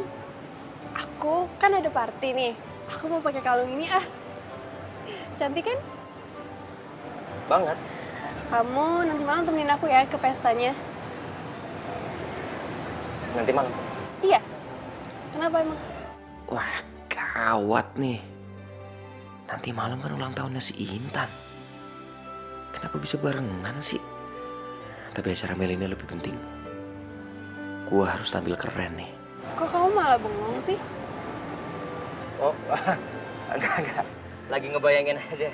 aku kan ada party nih. Aku mau pakai kalung ini ah. Cantik kan? Banget. Kamu nanti malam temenin aku ya ke pestanya. Nanti malam. Iya. Kenapa emang? Wah, gawat nih. Nanti malam kan ulang tahunnya si Intan. Kenapa bisa barengan sih? Tapi acara Melinda lebih penting. Gua harus tampil keren nih. Kok kamu malah bengong sih? Oh, enggak. Lagi ngebayangin aja.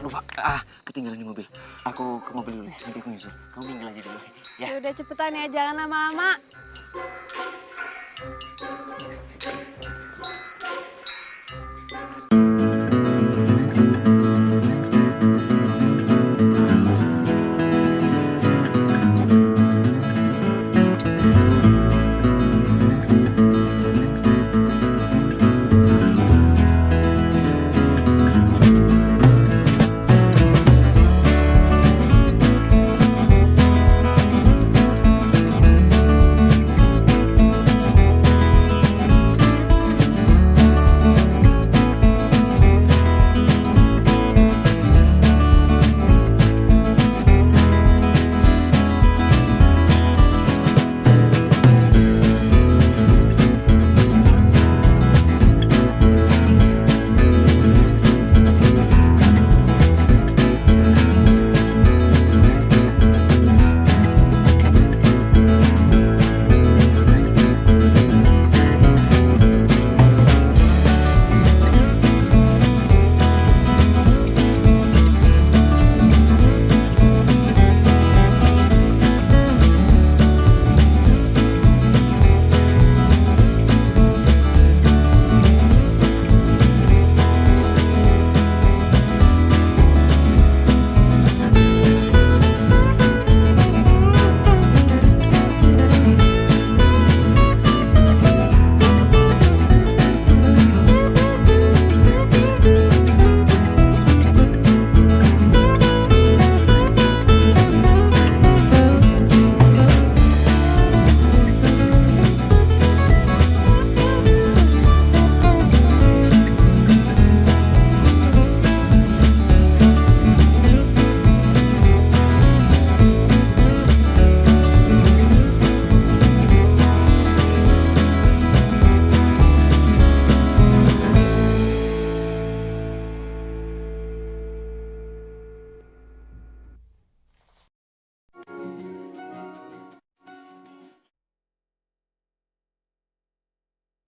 lupa. Ketinggalan di mobil. Aku ke mobil dulu ya, nanti aku nyusul. Kamu tinggal aja dulu ya. Ya udah cepetan ya, jangan lama-lama.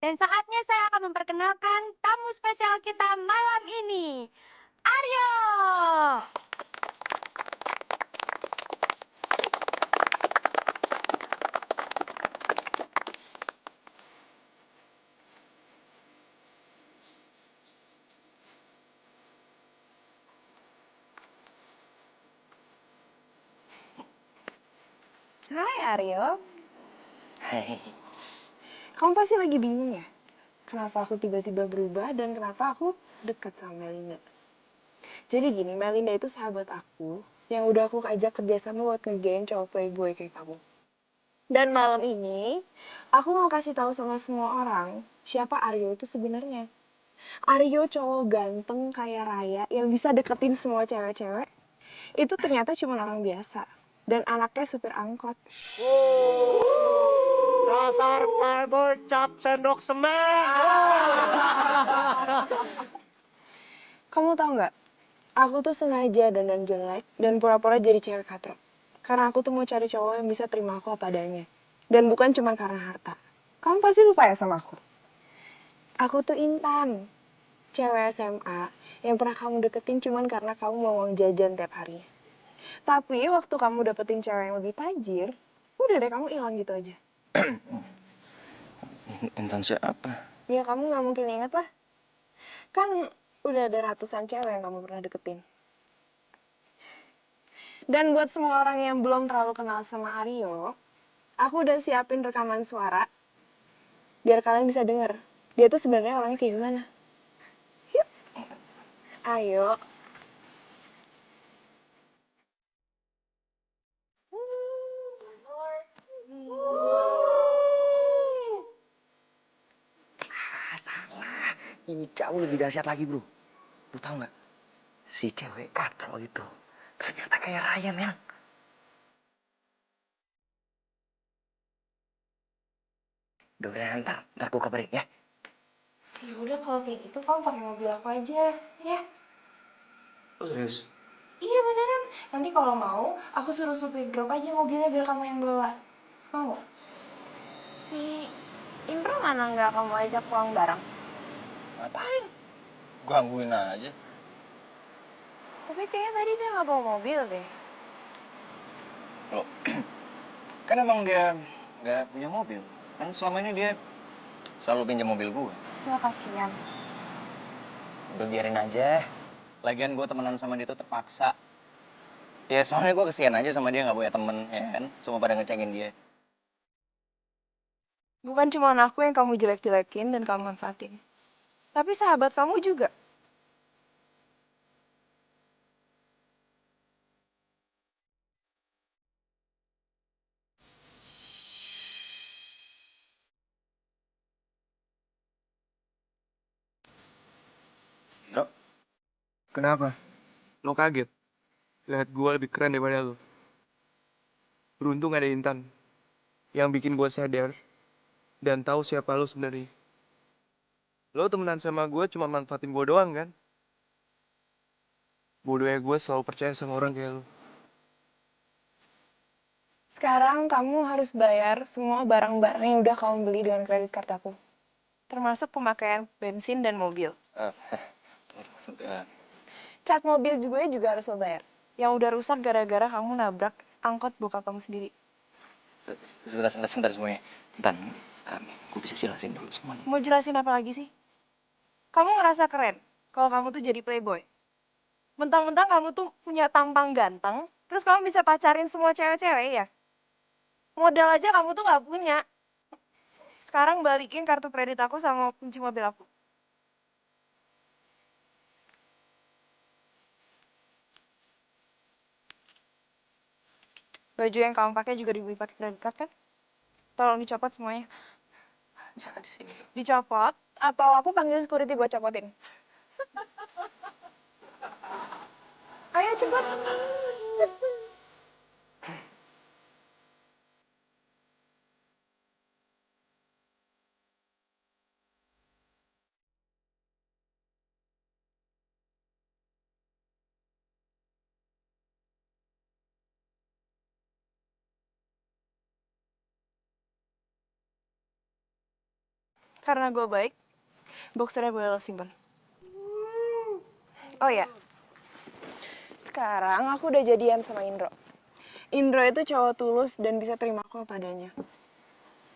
Dan saatnya saya akan memperkenalkan tamu spesial kita malam ini, Aryo. Hai Aryo, Hai. kamu pasti lagi bingung ya? Kenapa aku tiba-tiba berubah dan kenapa aku dekat sama Melinda? Jadi gini, Melinda itu sahabat aku yang udah aku ajak kerjasama buat ngerjain cowok playboy kayak kamu. Dan malam ini, aku mau kasih tahu sama semua orang siapa Aryo itu sebenarnya. Aryo cowok ganteng kaya raya yang bisa deketin semua cewek-cewek. Itu ternyata cuma orang biasa. Dan anaknya supir angkot. Dasar playboy cap sendok semen. Kamu tau nggak? Aku tuh sengaja dandan jelek dan pura-pura jadi cewek katro. Karena aku tuh mau cari cowok yang bisa terima aku apa adanya. Dan bukan cuma karena harta. Kamu pasti lupa ya sama aku? Aku tuh Intan. Cewek SMA yang pernah kamu deketin cuma karena kamu mau uang jajan tiap harinya. Tapi waktu kamu dapetin cewek yang lebih tajir, udah deh kamu hilang gitu aja. Intan siapa? Ya kamu nggak mungkin inget lah. Kan udah ada ratusan cewek yang kamu pernah deketin. Dan buat semua orang yang belum terlalu kenal sama Aryo, aku udah siapin rekaman suara biar kalian bisa denger dia tuh sebenarnya orangnya kayak gimana. Yuk. Ayo. Salah. Ini jauh lebih dahsyat lagi, bro. Lu tau nggak? Si cewek katro itu ternyata kayak Raya, men. Udah, ntar aku kabarin ya. Ya udah kalau kayak gitu kamu pakai mobil aku aja, ya. Oh, serius? Iya beneran. Nanti kalau mau, aku suruh supir Grab aja mobilnya biar kamu yang bawa. Mau? Si Indro mana nggak kamu ajak pulang bareng? Ngapain? Gangguin aja. Tapi kayaknya tadi dia nggak bawa mobil deh. Loh, kan emang dia nggak punya mobil. Kan selama ini dia selalu pinjam mobil gue. Wah, kasihan. Udah biarin aja. Lagian gue temenan sama dia tuh terpaksa. Ya soalnya gue kesian aja sama dia nggak punya temen, ya kan? Semua pada ngecengin dia. Bukan cuma aku yang kamu jelek-jelekin dan kamu manfaatin. Tapi sahabat kamu juga. Bro, kenapa? Lo kaget? Lihat gue lebih keren daripada lo. Beruntung ada Intan yang bikin gue sadar dan tahu siapa lo sebenarnya. Lo temenan sama gue cuma manfaatin gue doang kan? Bodohnya gue selalu percaya sama orang kayak lo. Sekarang kamu harus bayar semua barang-barang yang udah kamu beli dengan kredit card aku. Termasuk pemakaian bensin dan mobil. Cat mobil juga harus lo bayar. Yang udah rusak gara-gara kamu nabrak angkot bokap kamu sendiri. Sebentar semuanya. Intan, gue bisa jelasin dulu semuanya. Mau jelasin apa lagi sih? Kamu ngerasa keren kalau kamu tuh jadi playboy. Mentang-mentang kamu tuh punya tampang ganteng, terus kamu bisa pacarin semua cewek-cewek ya? Modal aja kamu tuh nggak punya. Sekarang balikin kartu kredit aku sama kunci mobil aku. Baju yang kamu pakai juga dibeli pakai kredit card kan? Tolong dicopot semuanya. Jangan di sini. Dicopot atau aku panggil security buat copotin. Ayo cepet. Karena gue baik, boxernya boleh lo simpen. Oh ya, sekarang aku udah jadian sama Indro. Indro itu cowok tulus dan bisa terima aku apa adanya.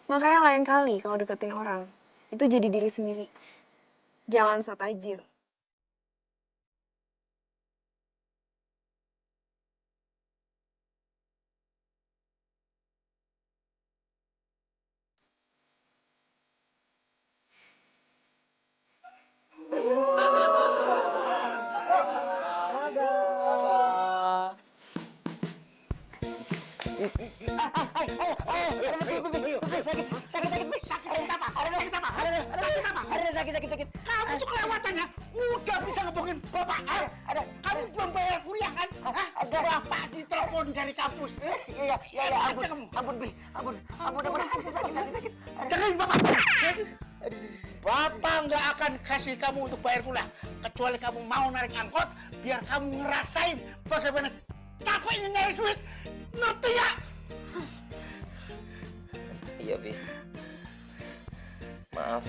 Makanya lain kali kalau deketin orang, itu jadi diri sendiri. Jangan sok tajir. Sakit. Kamu tuh kelewatannya. Udah bisa ngebohongin bapak. Kamu belum bayar kuliah kan? Bapak ditelepon dari kampus. Iya, ampun, Bi. Ampun, sakit. Dengerin bapak. Bapak nggak akan kasih kamu untuk bayar kuliah. Kecuali kamu mau narik angkot, biar kamu ngerasain bagaimana capeknya nyari duit. Ngerti ya? Iya, Bi. Maaf.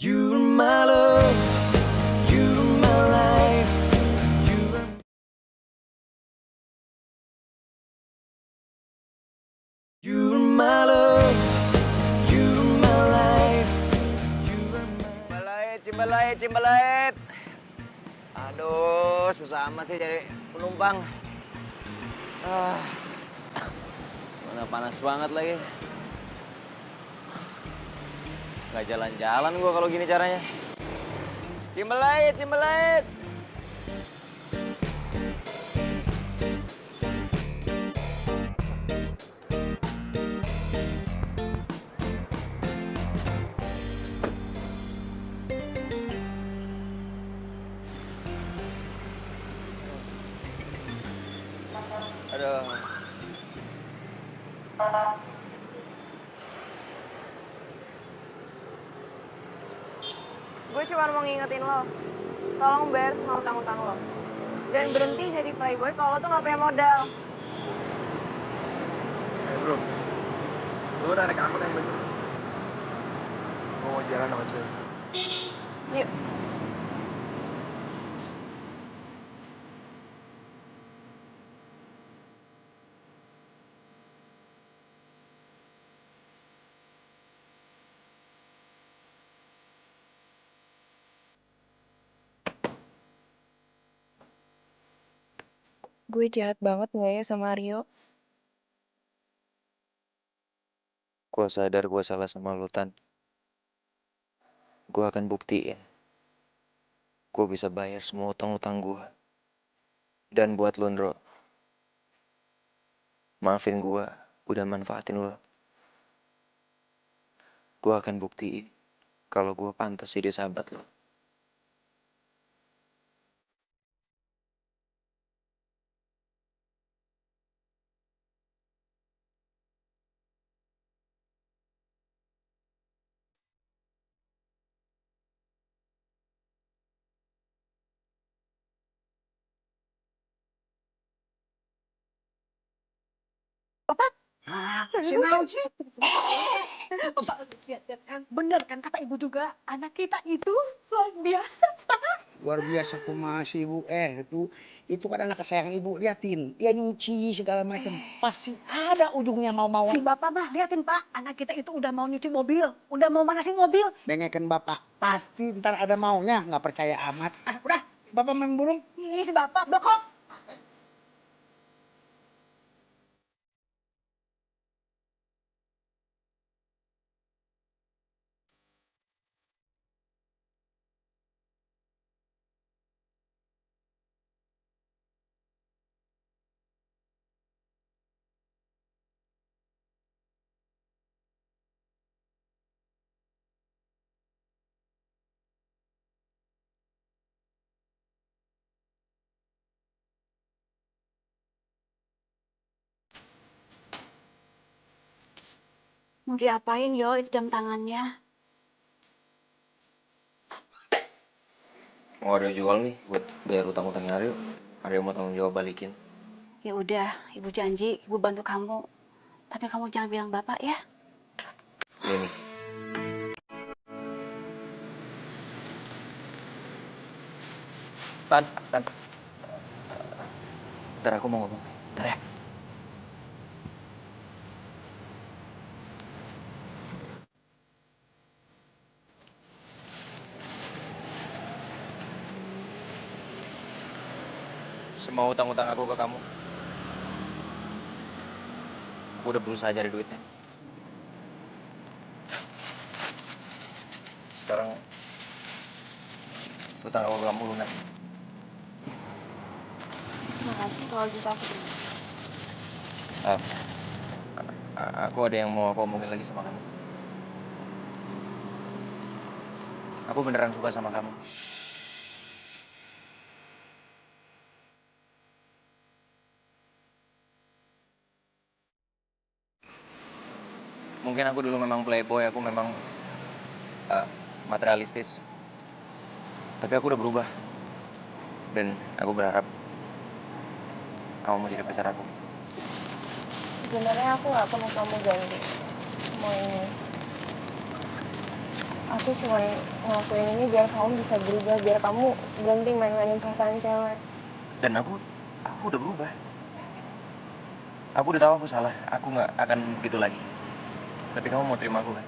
You're my love, you're my life, you're my love, you're my life, Cimbalait. Aduh, susah amat sih cari penumpang. Mana panas banget lagi. Gak jalan-jalan gua kalau gini caranya. Cimbalait. Aduh. Gue cuma mau ngingetin lo, tolong bayar semua utang-utang lo. Dan berhenti jadi playboy kalau lo tuh gak punya modal. Bro, lo Gue udah naik angkot yang bener. Gue mau jalan sama cewek. Yuk. Gue jahat banget nggak ya sama Rio? Gue sadar gue salah sama lu, Tan. Gue akan buktiin. Gue bisa bayar semua utang-utang gue. Dan buat lu, Ndro, maafin gue udah manfaatin lu. Gue akan buktiin kalau gue pantas jadi sahabat lu. Si naon sih? Bapak lihat kan, bener kan kata ibu juga, anak kita itu luar biasa, Pak. Luar biasa kumaha si ibu. Itu kan anak kesayangan ibu. Liatin, dia nyuci segala macam. Pasti ada ujungnya mau-mau. Si bapak mah liatin Pak, anak kita itu udah mau nyuci mobil, udah mau manasin mobil. Dengerin bapak, pasti ntar ada maunya. Nggak percaya amat. Udah, bapak main burung. Ih, si bapak blokok. Mau diapain yo itu jam tangannya? Mau Aryo jual nih buat bayar utang-utangnya Aryo. Aryo mau tanggung jawab balikin. Ya udah, ibu janji, ibu bantu kamu. Tapi kamu jangan bilang bapak ya. Ini. Tan. Ntar aku mau ngomong. Ntar ya. Semua utang-utang aku ke kamu. Aku udah berusaha cari duitnya. Sekarang utang aku ke kamu lunas. Makasih kalau gitu aku terima. Aku ada yang mau aku omongin lagi sama kamu. Aku beneran suka sama kamu. Mungkin aku dulu memang playboy, aku memang materialistis. Tapi aku udah berubah. Dan aku berharap kamu mau jadi pacar aku. Sebenarnya aku nggak perlu kamu ganti semua ini. Aku cuma ngelakuin ini biar kamu bisa berubah, biar kamu berhenti main-mainin perasaan cewek. Dan aku udah berubah. Aku udah tahu aku salah. Aku nggak akan begitu lagi. Tapi kamu mau terima aku kan?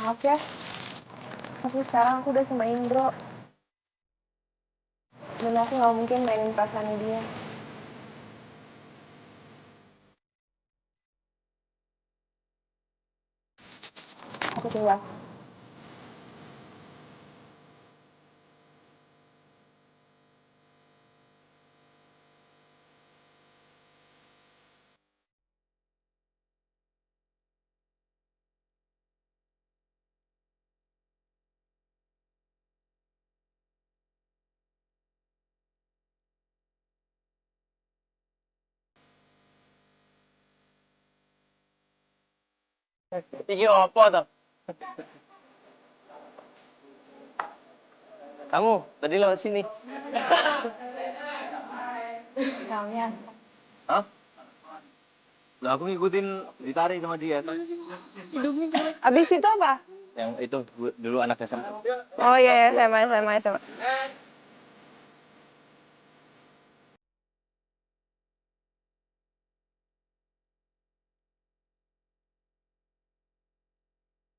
Maaf ya, tapi sekarang aku udah sama Indro. Dan aku nggak mungkin mainin perasaan dia. Aku tinggal. Iki opo toh? Kamu tadi lewat sini. Kalian. Hah? Lah aku ngikutin ditarik sama dia. Abis itu apa? Yang itu dulu anak SMA. Oh iya, SMA.